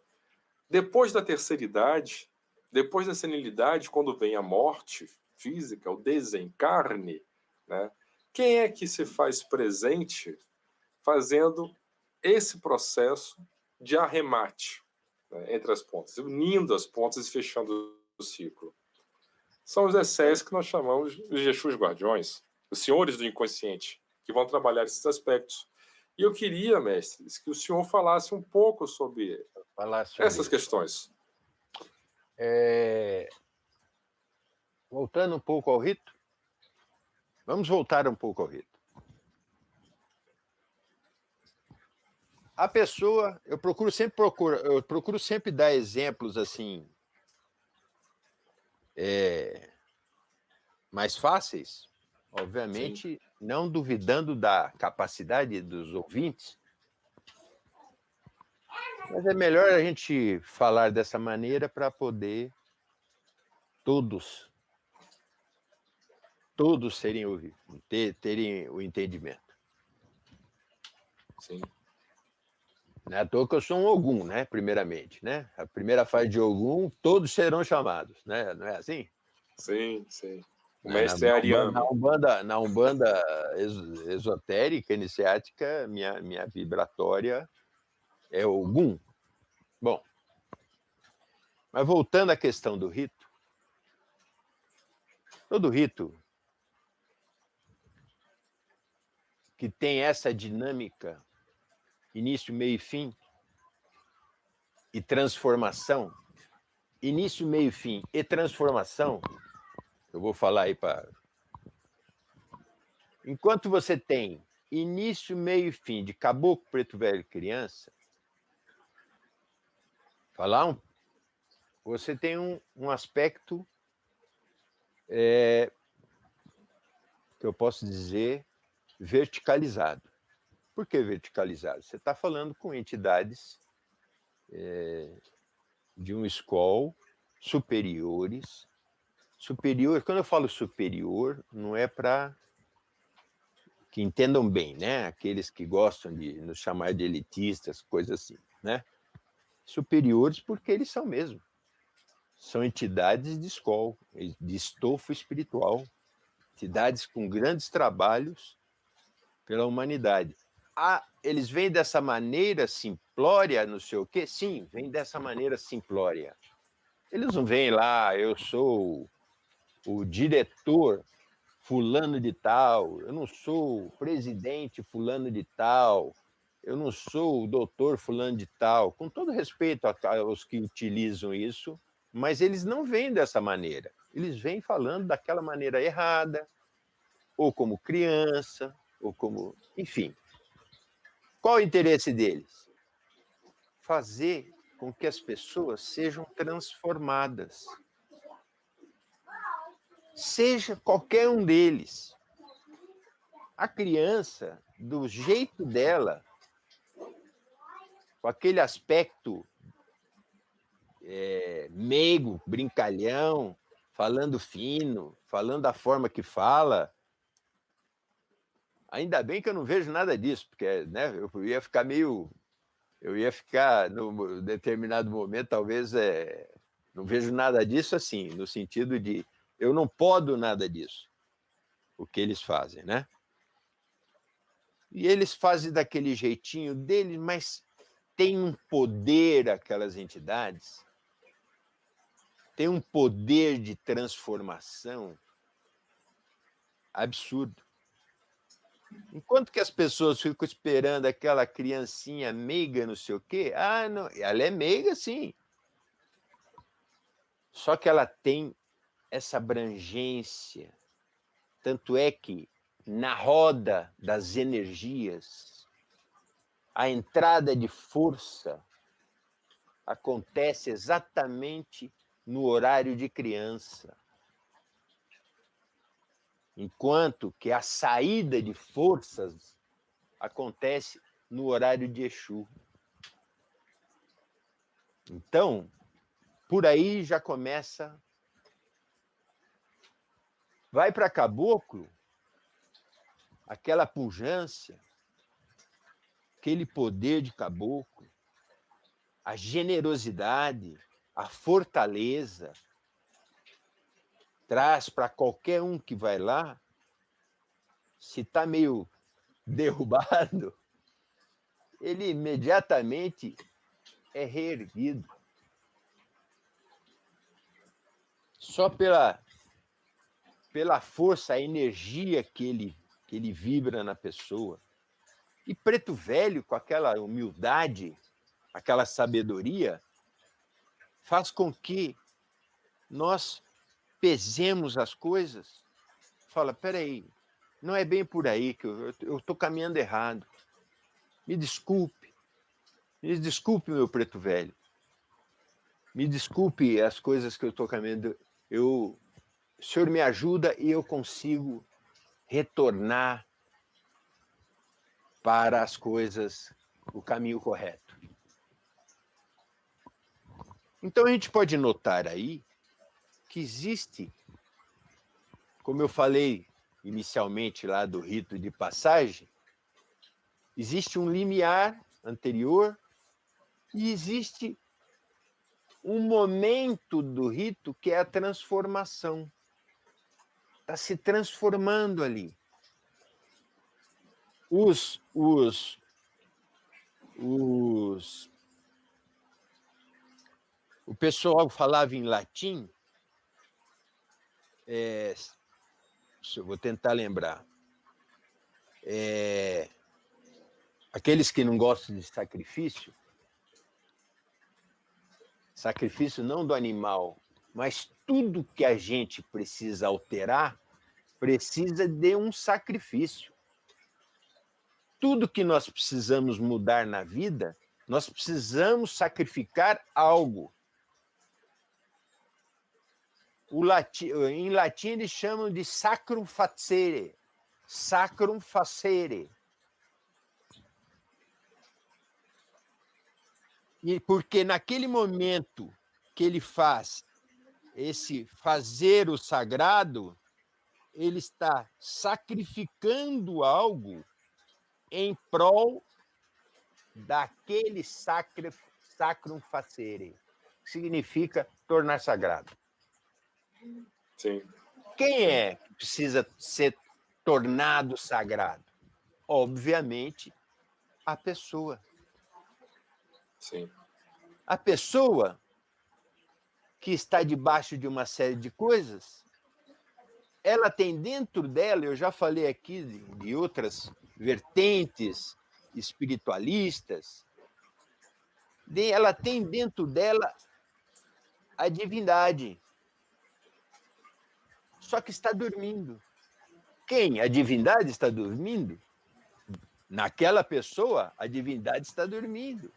depois da terceira idade, depois da senilidade, quando vem a morte física, o desencarne, né, quem é que se faz presente fazendo esse processo de arremate, né, entre as pontas, unindo as pontas e fechando o ciclo? São os Exés que nós chamamos de Exus Guardiões, os senhores do inconsciente, que vão trabalhar esses aspectos. E eu queria, mestres, que o senhor falasse um pouco sobre essas questões. Voltando um pouco ao rito, vamos voltar um pouco ao rito. A pessoa, eu procuro sempre dar exemplos assim, mais fáceis, obviamente, não duvidando da capacidade dos ouvintes, mas é melhor a gente falar dessa maneira para poder todos serem ouvidos, terem o entendimento. Sim. Não é à toa que eu sou um Ogum, né? Primeiramente, né? A primeira fase de Ogum, todos serão chamados, né? Não é assim? Sim, sim. O Na mestre é ariano. Na Umbanda esotérica, iniciática, minha vibratória é Ogum. Bom, mas voltando à questão do rito, todo rito que tem essa dinâmica, início, meio e fim, e transformação, início, meio e fim e transformação, eu vou falar aí para... Enquanto você tem início, meio e fim de Caboclo, Preto Velho e Criança, você tem um aspecto que eu posso dizer verticalizado. Por que verticalizado? Você está falando com entidades de um escol superiores. Quando eu falo superior, não é para que entendam bem, né? Aqueles que gostam de nos chamar de elitistas, coisas assim, né? Superiores porque eles são mesmo. São entidades de escol, de estofo espiritual, entidades com grandes trabalhos pela humanidade. Eles vêm dessa maneira simplória, não sei o quê? Sim, vêm dessa maneira simplória. Eles não vêm lá, eu sou o diretor fulano de tal, eu não sou o presidente fulano de tal, eu não sou o doutor fulano de tal, com todo respeito aos que utilizam isso, mas eles não vêm dessa maneira. Eles vêm falando daquela maneira errada, ou como criança, ou como... Enfim. Qual o interesse deles? Fazer com que as pessoas sejam transformadas. Seja qualquer um deles. A criança, do jeito dela, com aquele aspecto meigo, brincalhão, falando fino, falando da forma que fala. Ainda bem que eu não vejo nada disso, porque, né, eu ia ficar num determinado momento, talvez, não vejo nada disso assim, no sentido de eu não podo nada disso, o que eles fazem, né? E eles fazem daquele jeitinho deles, mas tem um poder, aquelas entidades, tem um poder de transformação absurdo. Enquanto que as pessoas ficam esperando aquela criancinha meiga, não sei o quê, não, ela é meiga, sim. Só que ela tem essa abrangência. Tanto é que, na roda das energias, a entrada de força acontece exatamente no horário de criança. enquanto que a saída de forças acontece no horário de Exu. Então, por aí já começa. Vai para caboclo, aquela pujança, aquele poder de caboclo, a generosidade, a fortaleza, traz para qualquer um que vai lá, se está meio derrubado, ele imediatamente é reerguido. Só pela força, a energia que ele vibra na pessoa. E Preto Velho, com aquela humildade, aquela sabedoria, faz com que nós pesemos as coisas. Fala, peraí, não é bem por aí que eu estou caminhando errado. Me desculpe, meu Preto Velho. Me desculpe as coisas que eu estou caminhando. O senhor me ajuda e eu consigo retornar para as coisas, o caminho correto. Então a gente pode notar aí que existe, como eu falei inicialmente lá do rito de passagem, existe um limiar anterior e existe um momento do rito que é a transformação. Está se transformando ali. O pessoal falava em latim, eu vou tentar lembrar. Aqueles que não gostam de sacrifício não do animal, mas tudo que a gente precisa alterar precisa de um sacrifício. Tudo que nós precisamos mudar na vida, nós precisamos sacrificar algo. Em latim eles chamam de sacrum facere. Sacrum facere. E porque naquele momento que ele faz esse fazer o sagrado, ele está sacrificando algo em prol daquele sacrum facere, que significa tornar sagrado. Sim. Quem é que precisa ser tornado sagrado? Obviamente, a pessoa. Sim. A pessoa que está debaixo de uma série de coisas, ela tem dentro dela, eu já falei aqui de outras vertentes espiritualistas, ela tem dentro dela a divindade. Só que está dormindo. Quem? A divindade está dormindo? Naquela pessoa, a divindade está dormindo.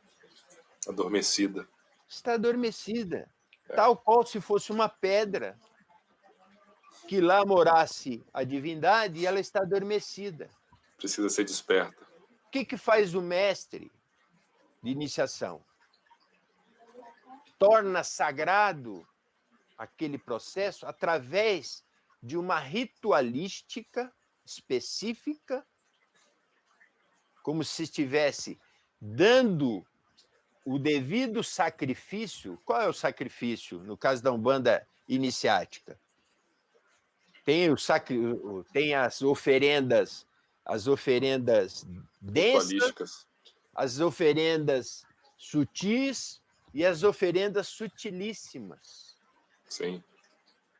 Adormecida. Está adormecida. Tal qual se fosse uma pedra que lá morasse a divindade e ela está adormecida. Precisa ser desperta. O que faz o mestre de iniciação? Torna sagrado aquele processo através de uma ritualística específica, como se estivesse dando o devido sacrifício. Qual é o sacrifício no caso da Umbanda iniciática? Tem as oferendas densas, as oferendas sutis e as oferendas sutilíssimas. Sim.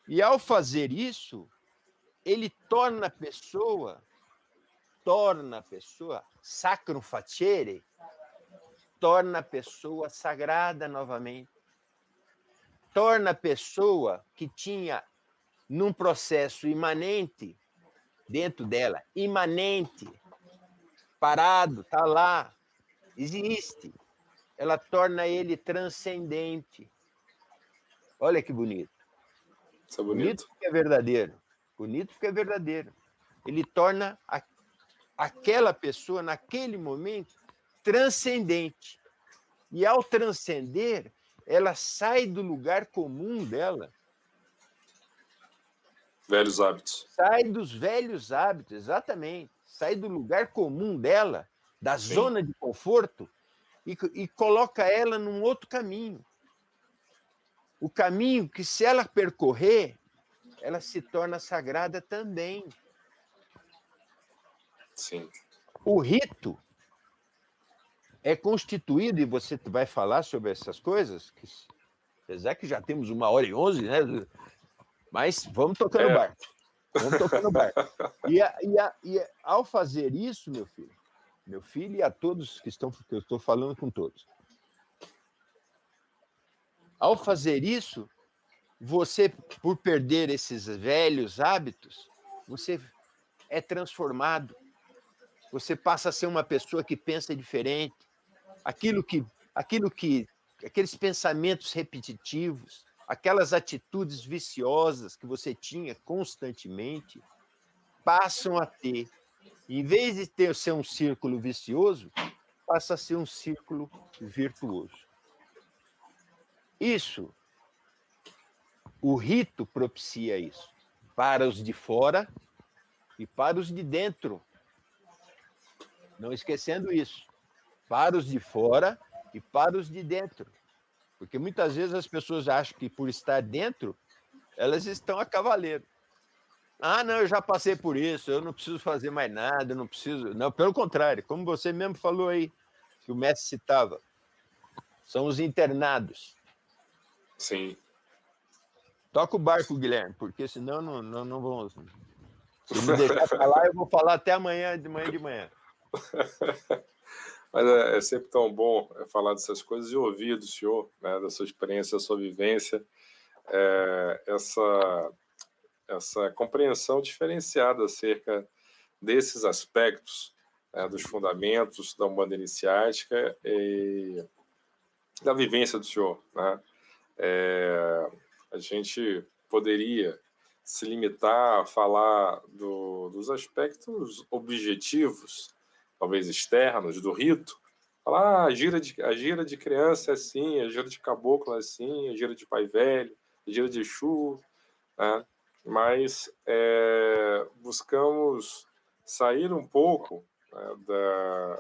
E ao fazer isso, ele torna a pessoa sacrum facere, torna a pessoa sagrada novamente. Torna a pessoa que tinha num processo imanente dentro dela, imanente, parado, está lá, existe. Ela torna ele transcendente. Olha que bonito. Isso é bonito. Bonito que é verdadeiro. Bonito porque é verdadeiro. Ele torna aquela pessoa, naquele momento, transcendente. E ao transcender, ela sai do lugar comum dela. Velhos hábitos. Sai dos velhos hábitos, exatamente. Sai do lugar comum dela, da Sim. zona de conforto, e coloca ela num outro caminho. O caminho que, se ela percorrer, ela se torna sagrada também. Sim. O rito é constituído, e você vai falar sobre essas coisas, apesar que já temos 1h11, né? Mas vamos tocando o barco. Vamos tocando o barco. E ao fazer isso, meu filho, e a todos que eu estou falando com todos, ao fazer isso, você, por perder esses velhos hábitos, você é transformado. Você passa a ser uma pessoa que pensa diferente. Aqueles pensamentos repetitivos, aquelas atitudes viciosas que você tinha constantemente, passam a ter, em vez de ser um círculo vicioso, passa a ser um círculo virtuoso. Isso, o rito propicia isso, para os de fora e para os de dentro. Não esquecendo isso, para os de fora e para os de dentro. Porque muitas vezes as pessoas acham que, por estar dentro, elas estão a cavaleiro. Ah, não, eu já passei por isso, eu não preciso fazer mais nada, eu não preciso. Não, pelo contrário, como você mesmo falou aí, que o mestre citava, são os internados. Sim. Toca o barco, Guilherme, porque senão não vamos. Se me deixar falar, eu vou falar até amanhã de manhã. Mas é sempre tão bom falar dessas coisas e ouvir do senhor, né, da sua experiência, da sua vivência, essa compreensão diferenciada acerca desses aspectos, dos fundamentos da Umbanda iniciática e da vivência do senhor, né? A gente poderia se limitar a falar dos aspectos objetivos, talvez externos, do rito. Falar, a gira de criança é assim, a gira de caboclo é assim, a gira de pai velho, a gira de Exu, né? Mas buscamos sair um pouco, né,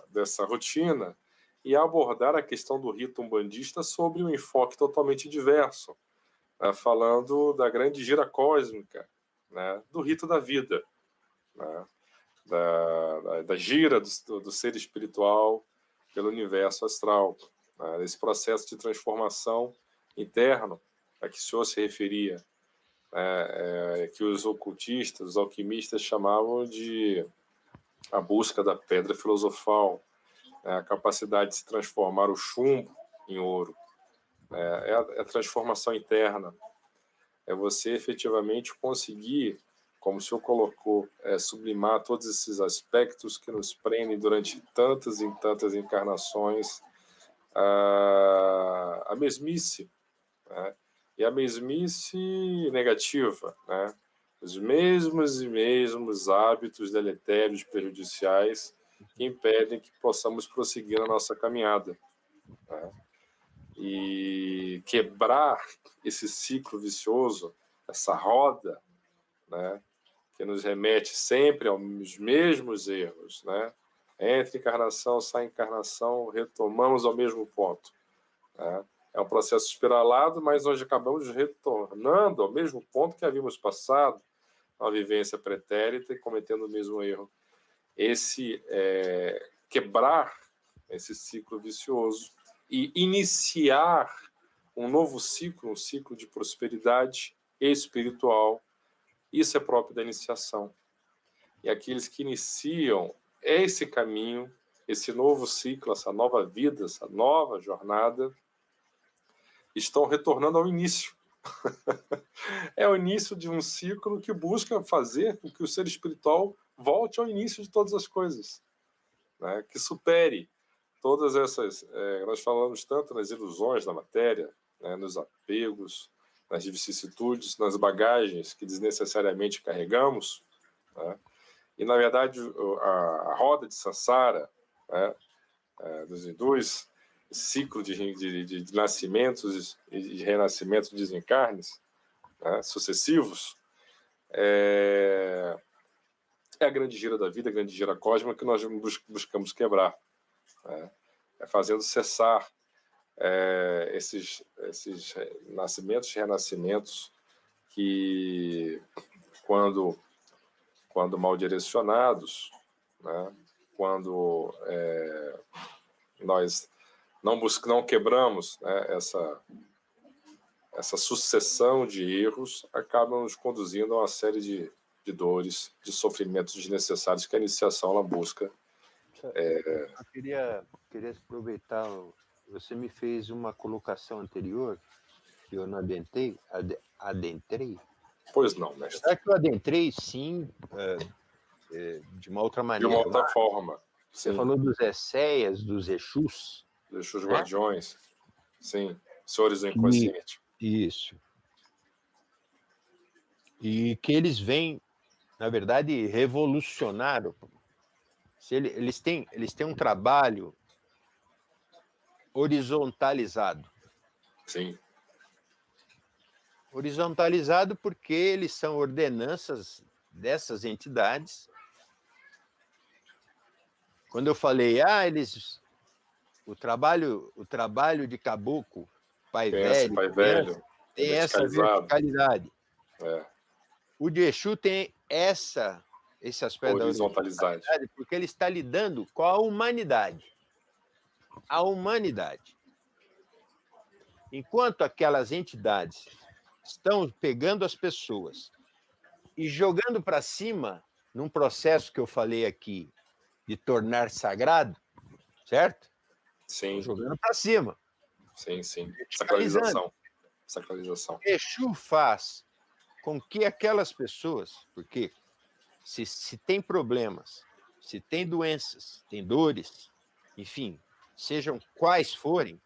dessa rotina e abordar a questão do rito umbandista sobre um enfoque totalmente diverso, né, falando da grande gira cósmica, né, do rito da vida, né, da gira do ser espiritual pelo universo astral, né, esse processo de transformação interno a que o senhor se referia, que os ocultistas, os alquimistas chamavam de a busca da pedra filosofal, a capacidade de se transformar o chumbo em ouro, é a transformação interna, é você efetivamente conseguir, como o senhor colocou, sublimar todos esses aspectos que nos prendem durante tantas e tantas encarnações, a mesmice, né? E a mesmice negativa, né? Os mesmos e mesmos hábitos deletérios, prejudiciais, que impedem que possamos prosseguir na nossa caminhada, né? E quebrar esse ciclo vicioso, essa roda, né, que nos remete sempre aos mesmos erros, né? Entra encarnação, sai encarnação, retomamos ao mesmo ponto, né? É um processo espiralado, mas nós acabamos retornando ao mesmo ponto que havíamos passado, uma vivência pretérita e cometendo o mesmo erro. Esse quebrar esse ciclo vicioso e iniciar um novo ciclo, um ciclo de prosperidade espiritual, isso é próprio da iniciação. E aqueles que iniciam esse caminho, esse novo ciclo, essa nova vida, essa nova jornada, estão retornando ao início. É o início de um ciclo que busca fazer com que o ser espiritual volte ao início de todas as coisas, né? Que supere todas essas... nós falamos tanto nas ilusões da matéria, né? Nos apegos, nas vicissitudes, nas bagagens que desnecessariamente carregamos, né? E, na verdade, a roda de Sansara, né, dos hindus, ciclo de nascimentos e de renascimentos, de desencarnes, né, sucessivos, é a grande gira da vida, a grande gira cósmica que nós buscamos quebrar, né? Fazendo cessar esses nascimentos e renascimentos que, quando mal direcionados, né, quando nós não quebramos, né, essa sucessão de erros, acabam nos conduzindo a uma série de dores, de sofrimentos desnecessários que a iniciação ela busca. Eu queria aproveitar, você me fez uma colocação anterior, que eu não adentrei. Pois não, mestre. Será que eu adentrei, sim, de uma outra De maneira? uma outra forma. Você Sim. falou dos Esseias, dos Exus. Dos Exus, né? guardiões. Sim. Senhores do inconsciente. Isso. E que eles vêm, na verdade, revolucionar. Eles têm um trabalho horizontalizado. Sim. Horizontalizado porque eles são ordenanças dessas entidades. Quando eu falei, o trabalho de caboclo, pai velho, tem essa verticalidade. O de Exu tem esse aspecto da horizontalidade, porque ele está lidando com a humanidade. A humanidade. Enquanto aquelas entidades estão pegando as pessoas e jogando para cima, num processo que eu falei aqui, de tornar sagrado, certo? Sim. Estão jogando para cima. Sim, sim. Sacralização. Exu faz com que aquelas pessoas, porque se tem problemas, se tem doenças, tem dores, enfim, sejam quais forem,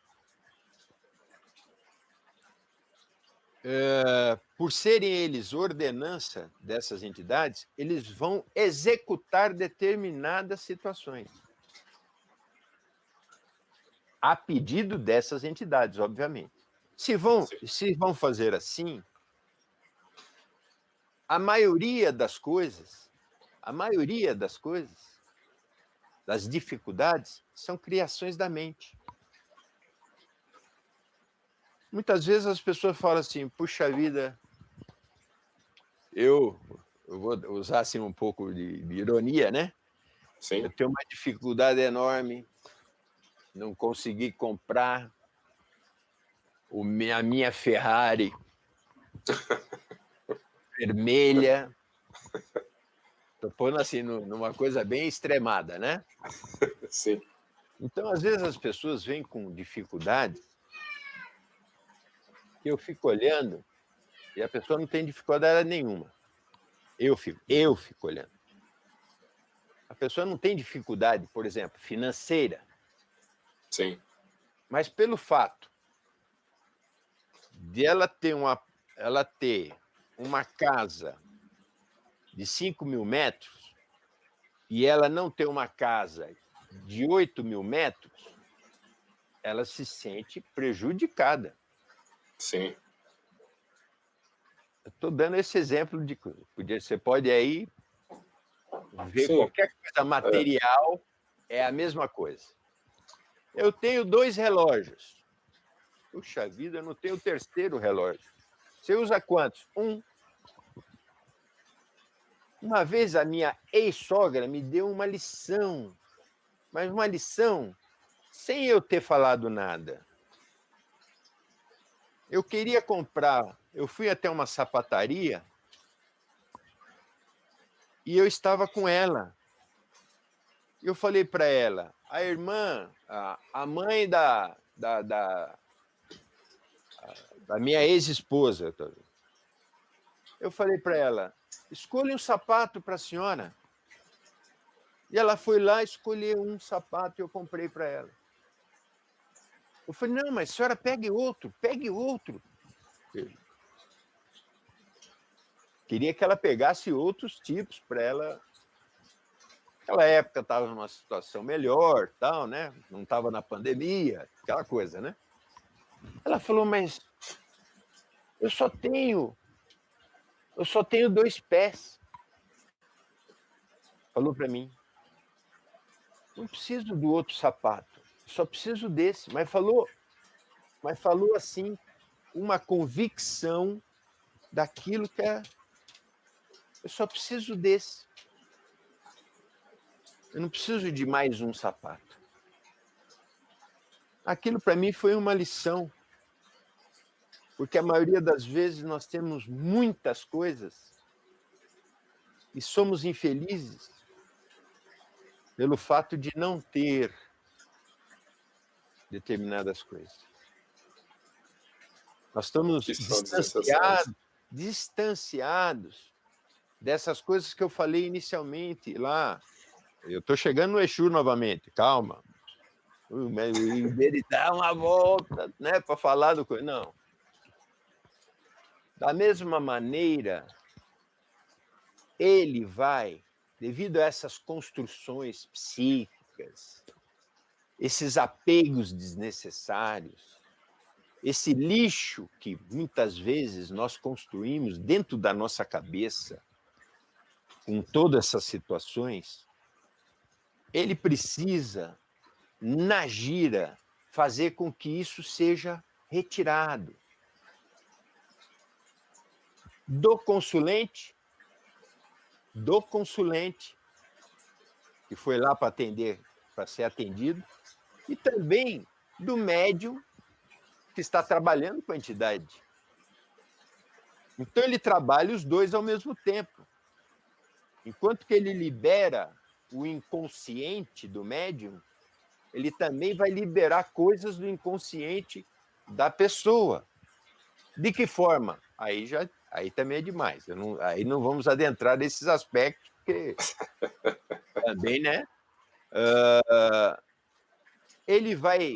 por serem eles ordenança dessas entidades, eles vão executar determinadas situações. A pedido dessas entidades, obviamente. Se vão fazer assim, a maioria das coisas, das dificuldades, são criações da mente. Muitas vezes as pessoas falam assim, puxa vida, eu vou usar assim um pouco de ironia, né? Sim. Eu tenho uma dificuldade enorme, não consegui comprar a minha Ferrari vermelha. Estou pondo assim numa coisa bem extremada, né? Sim. Então, às vezes as pessoas vêm com dificuldades que eu fico olhando e a pessoa não tem dificuldade nenhuma. Eu fico olhando. A pessoa não tem dificuldade, por exemplo, financeira. Sim. Mas pelo fato de ela ter uma casa de 5.000 metros e ela não ter uma casa de 8.000 metros, ela se sente prejudicada. Sim. Eu estou dando esse exemplo de você pode aí ver. Sim. Qualquer coisa material é a mesma coisa. Eu tenho 2 relógios. Puxa vida, eu não tenho o terceiro relógio. Você usa quantos? 1. Uma vez a minha ex-sogra me deu uma lição, mas uma lição sem eu ter falado nada. Eu queria comprar, eu fui até uma sapataria e eu estava com ela. Eu falei para ela, a irmã, a mãe da minha ex-esposa, eu falei para ela, escolha um sapato para a senhora. E ela foi lá escolher um sapato e eu comprei para ela. Eu falei, não, mas a senhora pegue outro. Queria que ela pegasse outros tipos para ela. Naquela época estava numa situação melhor, tal, né? Não estava na pandemia, aquela coisa, né? Ela falou, mas eu só tenho 2 pés. Falou para mim. Não preciso do outro sapato, só preciso desse. Mas falou assim, uma convicção daquilo que é. Eu só preciso desse. Eu não preciso de mais um sapato. Aquilo para mim foi uma lição, porque a maioria das vezes nós temos muitas coisas e somos infelizes pelo fato de não ter determinadas coisas. Nós estamos Que são desnecessários. distanciados dessas coisas que eu falei inicialmente lá. Eu estou chegando no Exu novamente, calma. Ele dá uma volta, né, para falar do coisa. Não. Da mesma maneira, ele vai, devido a essas construções psíquicas, esses apegos desnecessários, esse lixo que muitas vezes nós construímos dentro da nossa cabeça, com todas essas situações, ele precisa, na gira, fazer com que isso seja retirado do consulente, que foi lá para atender, para ser atendido, e também do médium que está trabalhando com a entidade. Então ele trabalha os dois ao mesmo tempo. Enquanto que ele libera o inconsciente do médium, ele também vai liberar coisas do inconsciente da pessoa. De que forma? Aí também é demais. Aí não vamos adentrar nesses aspectos, porque também, né? Ele vai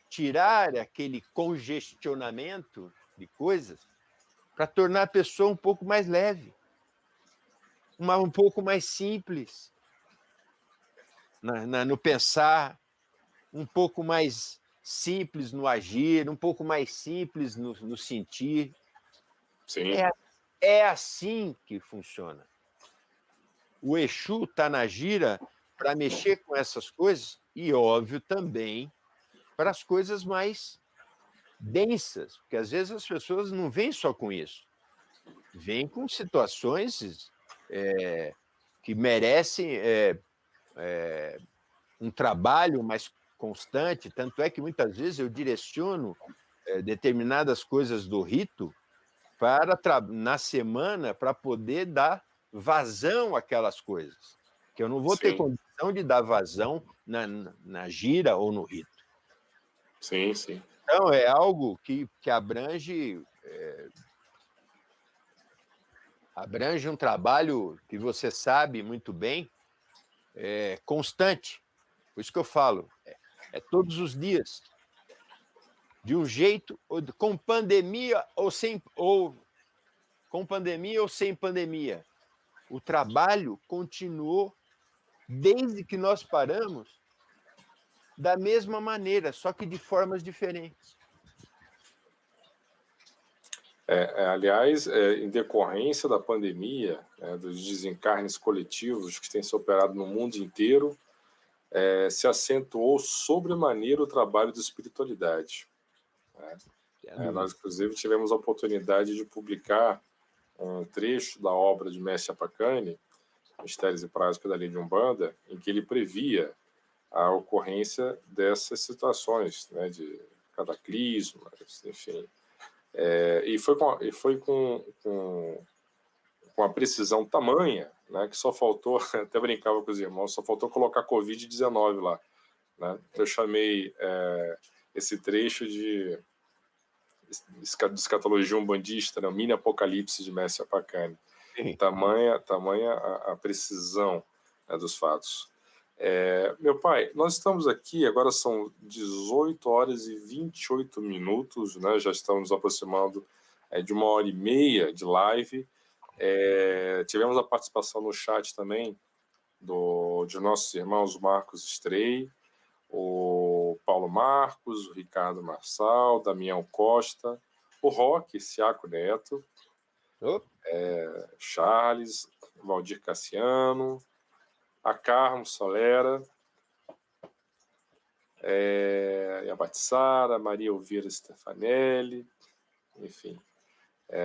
tirar aquele congestionamento de coisas para tornar a pessoa um pouco mais leve, um pouco mais simples no pensar, um pouco mais simples no agir, um pouco mais simples no sentir. Sim. É assim que funciona. O Exu está na gira para mexer com essas coisas e, óbvio, também para as coisas mais densas, porque às vezes as pessoas não vêm só com isso, vêm com situações que merecem um trabalho mais constante, tanto é que muitas vezes eu direciono determinadas coisas do rito na semana para poder dar vazão àquelas coisas, que eu não vou ter condição de dar vazão na gira ou no rito. Sim, sim. Então, é algo que abrange um trabalho que você sabe muito bem, constante. Por isso que eu falo, é todos os dias, de um jeito, com pandemia ou sem pandemia. O trabalho continuou desde que nós paramos da mesma maneira, só que de formas diferentes. Aliás, em decorrência da pandemia, dos desencarnes coletivos que têm se operado no mundo inteiro, se acentuou sobremaneira o trabalho de espiritualidade. Nós, inclusive, tivemos a oportunidade de publicar um trecho da obra de Mestre Apacani, Mistérios e Práticas da Lei de Umbanda, em que ele previa a ocorrência dessas situações, né, de cataclismas, enfim. E foi com a precisão tamanha, né, que só faltou, até brincava com os irmãos, só faltou colocar Covid-19 lá. Né? Eu chamei esse trecho de escatologia umbandista, né, o mini apocalipse de Mestre Apacani. Tamanha a precisão, né, dos fatos. Meu pai, nós estamos aqui, agora são 18 horas e 28 minutos, né, já estamos nos aproximando de 1h30 de live. Tivemos a participação no chat também de nossos irmãos Marcos Strei, o Paulo Marcos, o Ricardo Marçal, Damião Costa, o Roque Siaco Neto, Charles, Valdir Cassiano, a Carmo Solera, a Batissara, Maria Elvira Stefanelli, enfim.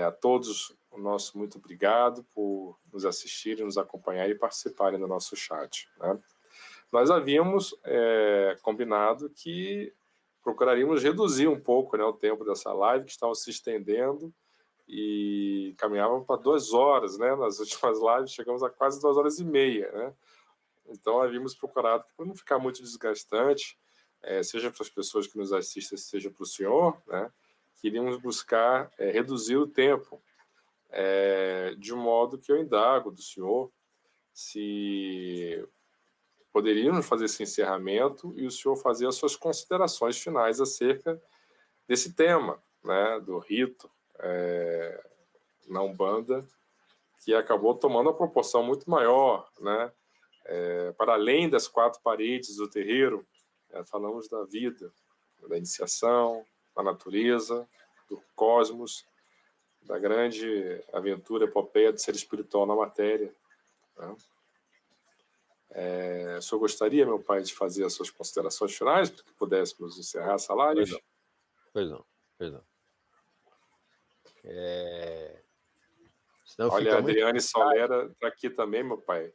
A todos, o nosso muito obrigado por nos assistirem, nos acompanhar e participarem do nosso chat, né? Nós havíamos combinado que procuraríamos reduzir um pouco, né, o tempo dessa live, que estava se estendendo e caminhava para 2 horas, né? Nas últimas lives chegamos a quase 2 horas e meia, né? Então havíamos procurado, para não ficar muito desgastante, seja para as pessoas que nos assistem, seja para o senhor, né? Queríamos buscar reduzir o tempo, de um modo que eu indago do senhor se poderíamos fazer esse encerramento e o senhor fazer as suas considerações finais acerca desse tema, né, do rito na Umbanda, que acabou tomando uma proporção muito maior, né, para além das 4 paredes do terreiro. Falamos da vida, da iniciação, da natureza, do cosmos, da grande aventura, epopeia de ser espiritual na matéria, né? O senhor gostaria, meu pai, de fazer as suas considerações finais, para que pudéssemos encerrar essa live? Pois não. Senão olha, a Adriane Solera está aqui também, meu pai.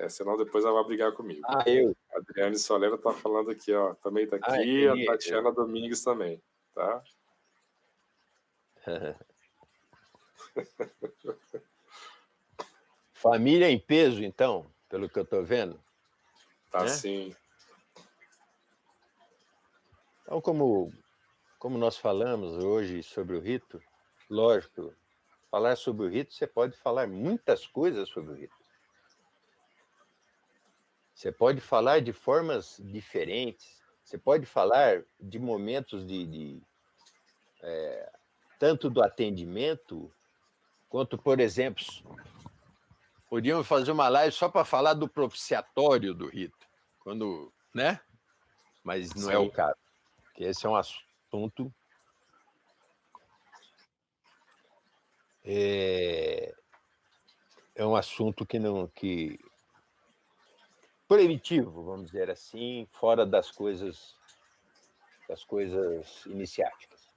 Senão depois ela vai brigar comigo. Eu? A Adriane Solera está falando aqui, ó. Também está aqui, a Tatiana Domingues também, tá? Família em peso, então, pelo que eu estou vendo. Tá, né? Sim. Então, como nós falamos hoje sobre o rito, lógico, falar sobre o rito, você pode falar muitas coisas sobre o rito. Você pode falar de formas diferentes, você pode falar de momentos tanto do atendimento, quanto, por exemplo, podíamos fazer uma live só para falar do propiciatório do rito, quando, né? Mas não é o caso, porque esse é um assunto que primitivo, vamos dizer assim, fora das coisas iniciáticas.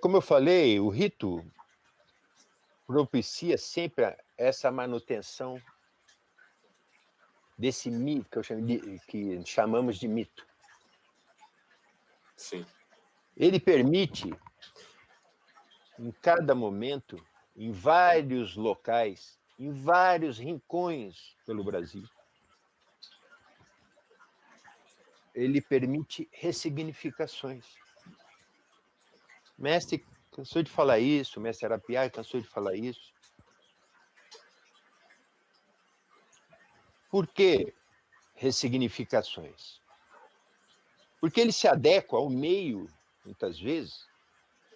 Como eu falei, o rito propicia sempre essa manutenção desse mito que chamamos de mito. Sim. Ele permite, em cada momento, em vários locais, em vários rincões pelo Brasil, ele permite ressignificações. Mestre cansou de falar isso, mestre Arapiá cansou de falar isso. Por que ressignificações? Porque ele se adequa ao meio, muitas vezes,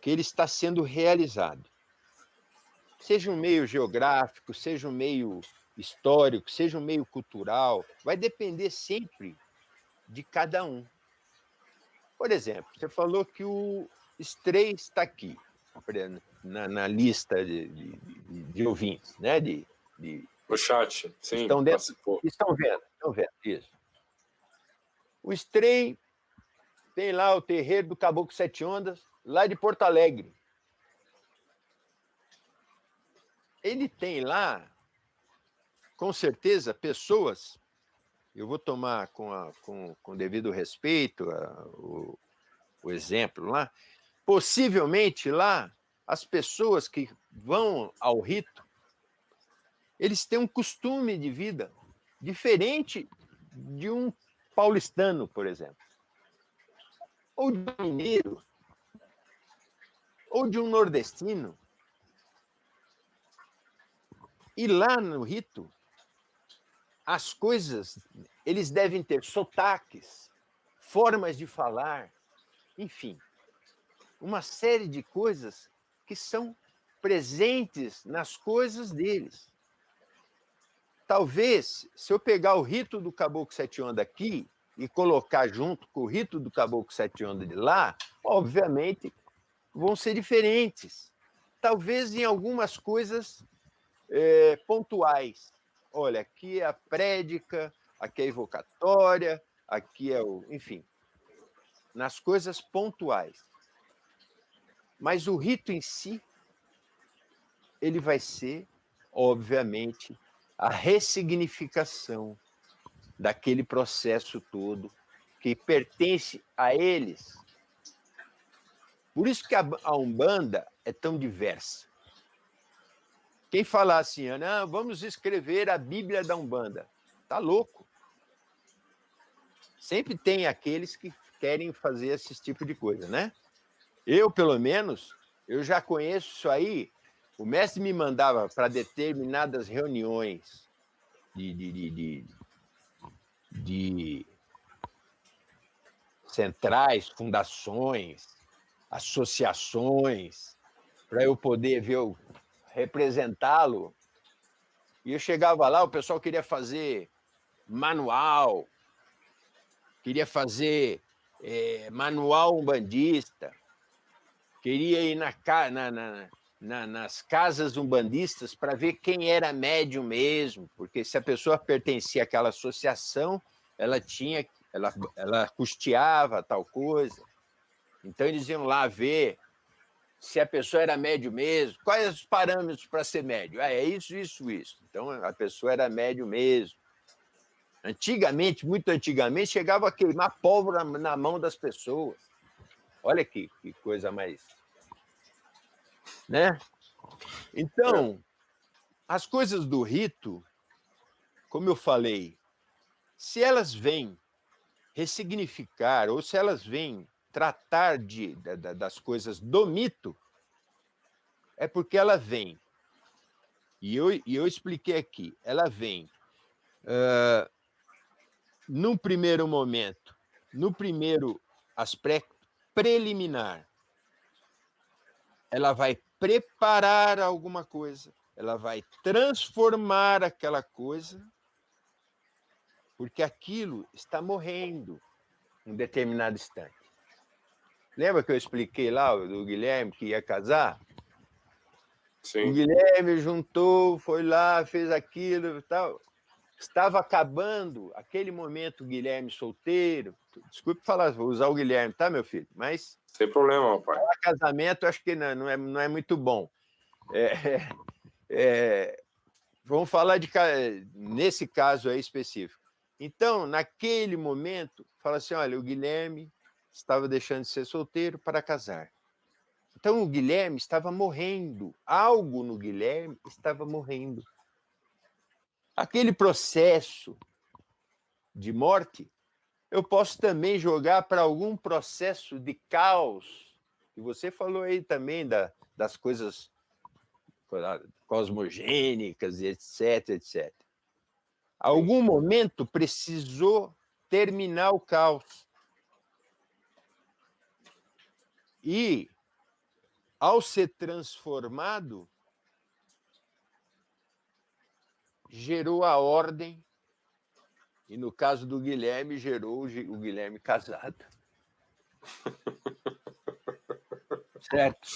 que ele está sendo realizado. Seja um meio geográfico, seja um meio histórico, seja um meio cultural, vai depender sempre de cada um. Por exemplo, você falou que o Strei está aqui, na lista de ouvintes, né? No chat, sim, estão dentro, participou. Estão vendo, isso. O Strei tem lá o terreiro do Caboclo Sete Ondas, lá de Porto Alegre. Ele tem lá, com certeza, pessoas, eu vou tomar com devido respeito o exemplo lá, possivelmente lá, as pessoas que vão ao rito, eles têm um costume de vida diferente de um paulistano, por exemplo, ou de um mineiro, ou de um nordestino. E lá no rito, as coisas, eles devem ter sotaques, formas de falar, enfim. uma série de coisas que são presentes nas coisas deles. Talvez, se eu pegar o rito do Caboclo Sete Onda aqui e colocar junto com o rito do Caboclo Sete Onda de lá, obviamente vão ser diferentes. Talvez em algumas coisas pontuais. Olha, aqui é a prédica, aqui é a invocatória, aqui é o... Enfim, nas coisas pontuais. Mas o rito em si, ele vai ser, obviamente, a ressignificação daquele processo todo que pertence a eles. Por isso que a Umbanda é tão diversa. Quem falar assim, não, vamos escrever a Bíblia da Umbanda, tá louco. Sempre tem aqueles que querem fazer esse tipo de coisa, né? Eu, pelo menos, eu já conheço isso aí. O mestre me mandava para determinadas reuniões de centrais, fundações, associações, para eu poder ver, representá-lo. E eu chegava lá, o pessoal queria fazer manual, queria fazer manual umbandista, queria ir nas casas umbandistas para ver quem era médium mesmo, porque se a pessoa pertencia àquela associação, ela custeava tal coisa. Então eles iam lá ver se a pessoa era médium mesmo, quais os parâmetros para ser médium. É isso, isso, isso. Então a pessoa era médium mesmo. Antigamente, muito antigamente, chegava a queimar pólvora na mão das pessoas. Olha que coisa mais... né? Então, as coisas do rito, como eu falei, se elas vêm ressignificar, ou se elas vêm tratar das coisas do mito, é porque ela vem, e eu expliquei aqui, ela vem, num primeiro momento, no primeiro aspecto preliminar, ela vai preparar alguma coisa, ela vai transformar aquela coisa, porque aquilo está morrendo em determinado instante. Lembra que eu expliquei lá do Guilherme que ia casar? Sim. O Guilherme juntou, foi lá, fez aquilo e tal. Estava acabando aquele momento, o Guilherme solteiro. Desculpe falar, vou usar o Guilherme, tá, meu filho? Mas sem problema, pai. Casamento, acho que não é muito bom. Vamos falar nesse caso aí específico. Então, naquele momento, fala assim, olha, o Guilherme estava deixando de ser solteiro para casar. Então, o Guilherme estava morrendo. Algo no Guilherme estava morrendo. Aquele processo de morte, eu posso também jogar para algum processo de caos. E você falou aí também das coisas cosmogênicas, etc, etc. Algum momento precisou terminar o caos. E, ao ser transformado, gerou a ordem, e no caso do Guilherme, gerou o Guilherme casado. Certo?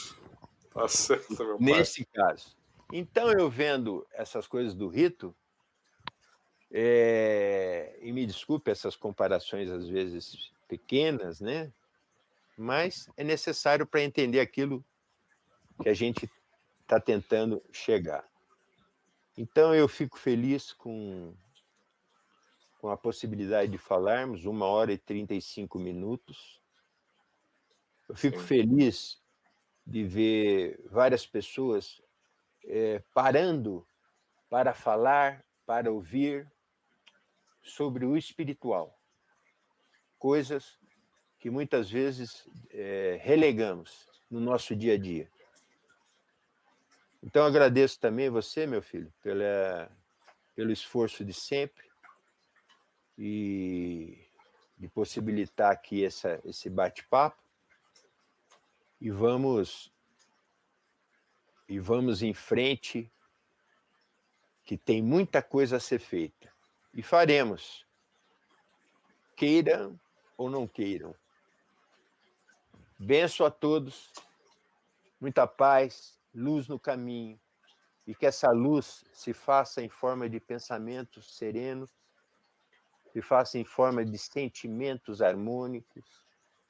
Tá certo, meu pai. Nesse caso. Então, eu vendo essas coisas do rito, e me desculpe essas comparações, às vezes, pequenas, né? Mas é necessário para entender aquilo que a gente está tentando chegar. Então, eu fico feliz com a possibilidade de falarmos 1h35. Eu fico feliz de ver várias pessoas parando para falar, para ouvir sobre o espiritual. Coisas que muitas vezes relegamos no nosso dia a dia. Então, agradeço também você, meu filho, pelo esforço de sempre e de possibilitar aqui esse bate-papo. e vamos em frente, que tem muita coisa a ser feita. E faremos, queiram ou não queiram. Benço a todos, muita paz, luz no caminho, e que essa luz se faça em forma de pensamentos serenos, se faça em forma de sentimentos harmônicos,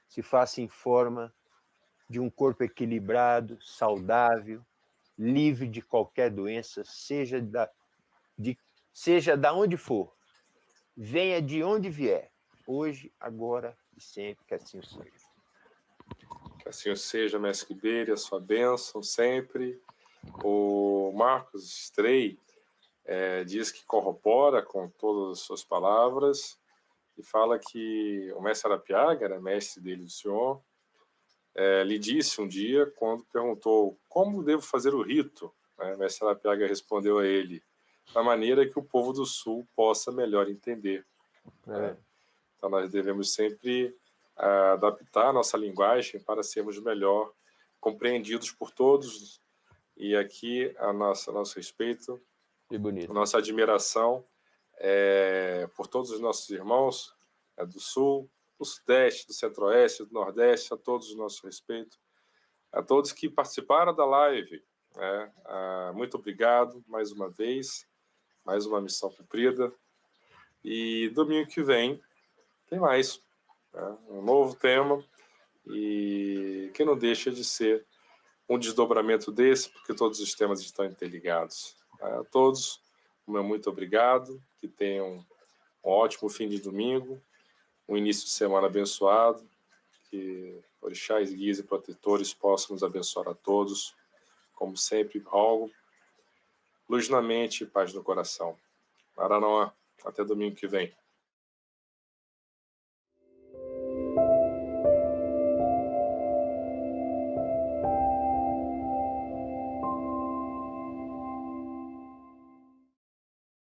se faça em forma de um corpo equilibrado, saudável, livre de qualquer doença, seja da onde for, venha de onde vier, hoje, agora e sempre, que assim seja. Que assim seja, mestre Ribeiro, a sua bênção sempre. O Marcos Strey diz que corrobora com todas as suas palavras e fala que o mestre Arapiaga, era mestre dele do senhor, lhe disse um dia, quando perguntou como devo fazer o rito, né? O mestre Arapiaga respondeu a ele, da maneira que o povo do Sul possa melhor entender. Né? Então nós devemos sempre adaptar a nossa linguagem para sermos melhor compreendidos por todos. E aqui nosso respeito, Que bonito. a nossa admiração por todos os nossos irmãos do Sul, do Sudeste, do Centro-Oeste, do Nordeste, a todos o nosso respeito, a todos que participaram da live. Muito obrigado mais uma vez, mais uma missão cumprida. E domingo que vem tem mais, um novo tema, e que não deixa de ser um desdobramento desse, porque todos os temas estão interligados. A todos, o meu muito obrigado, que tenham um ótimo fim de domingo, um início de semana abençoado, que orixás, guias e protetores possam nos abençoar a todos, como sempre rogo, luz na mente e paz no coração. Maranauá, até domingo que vem.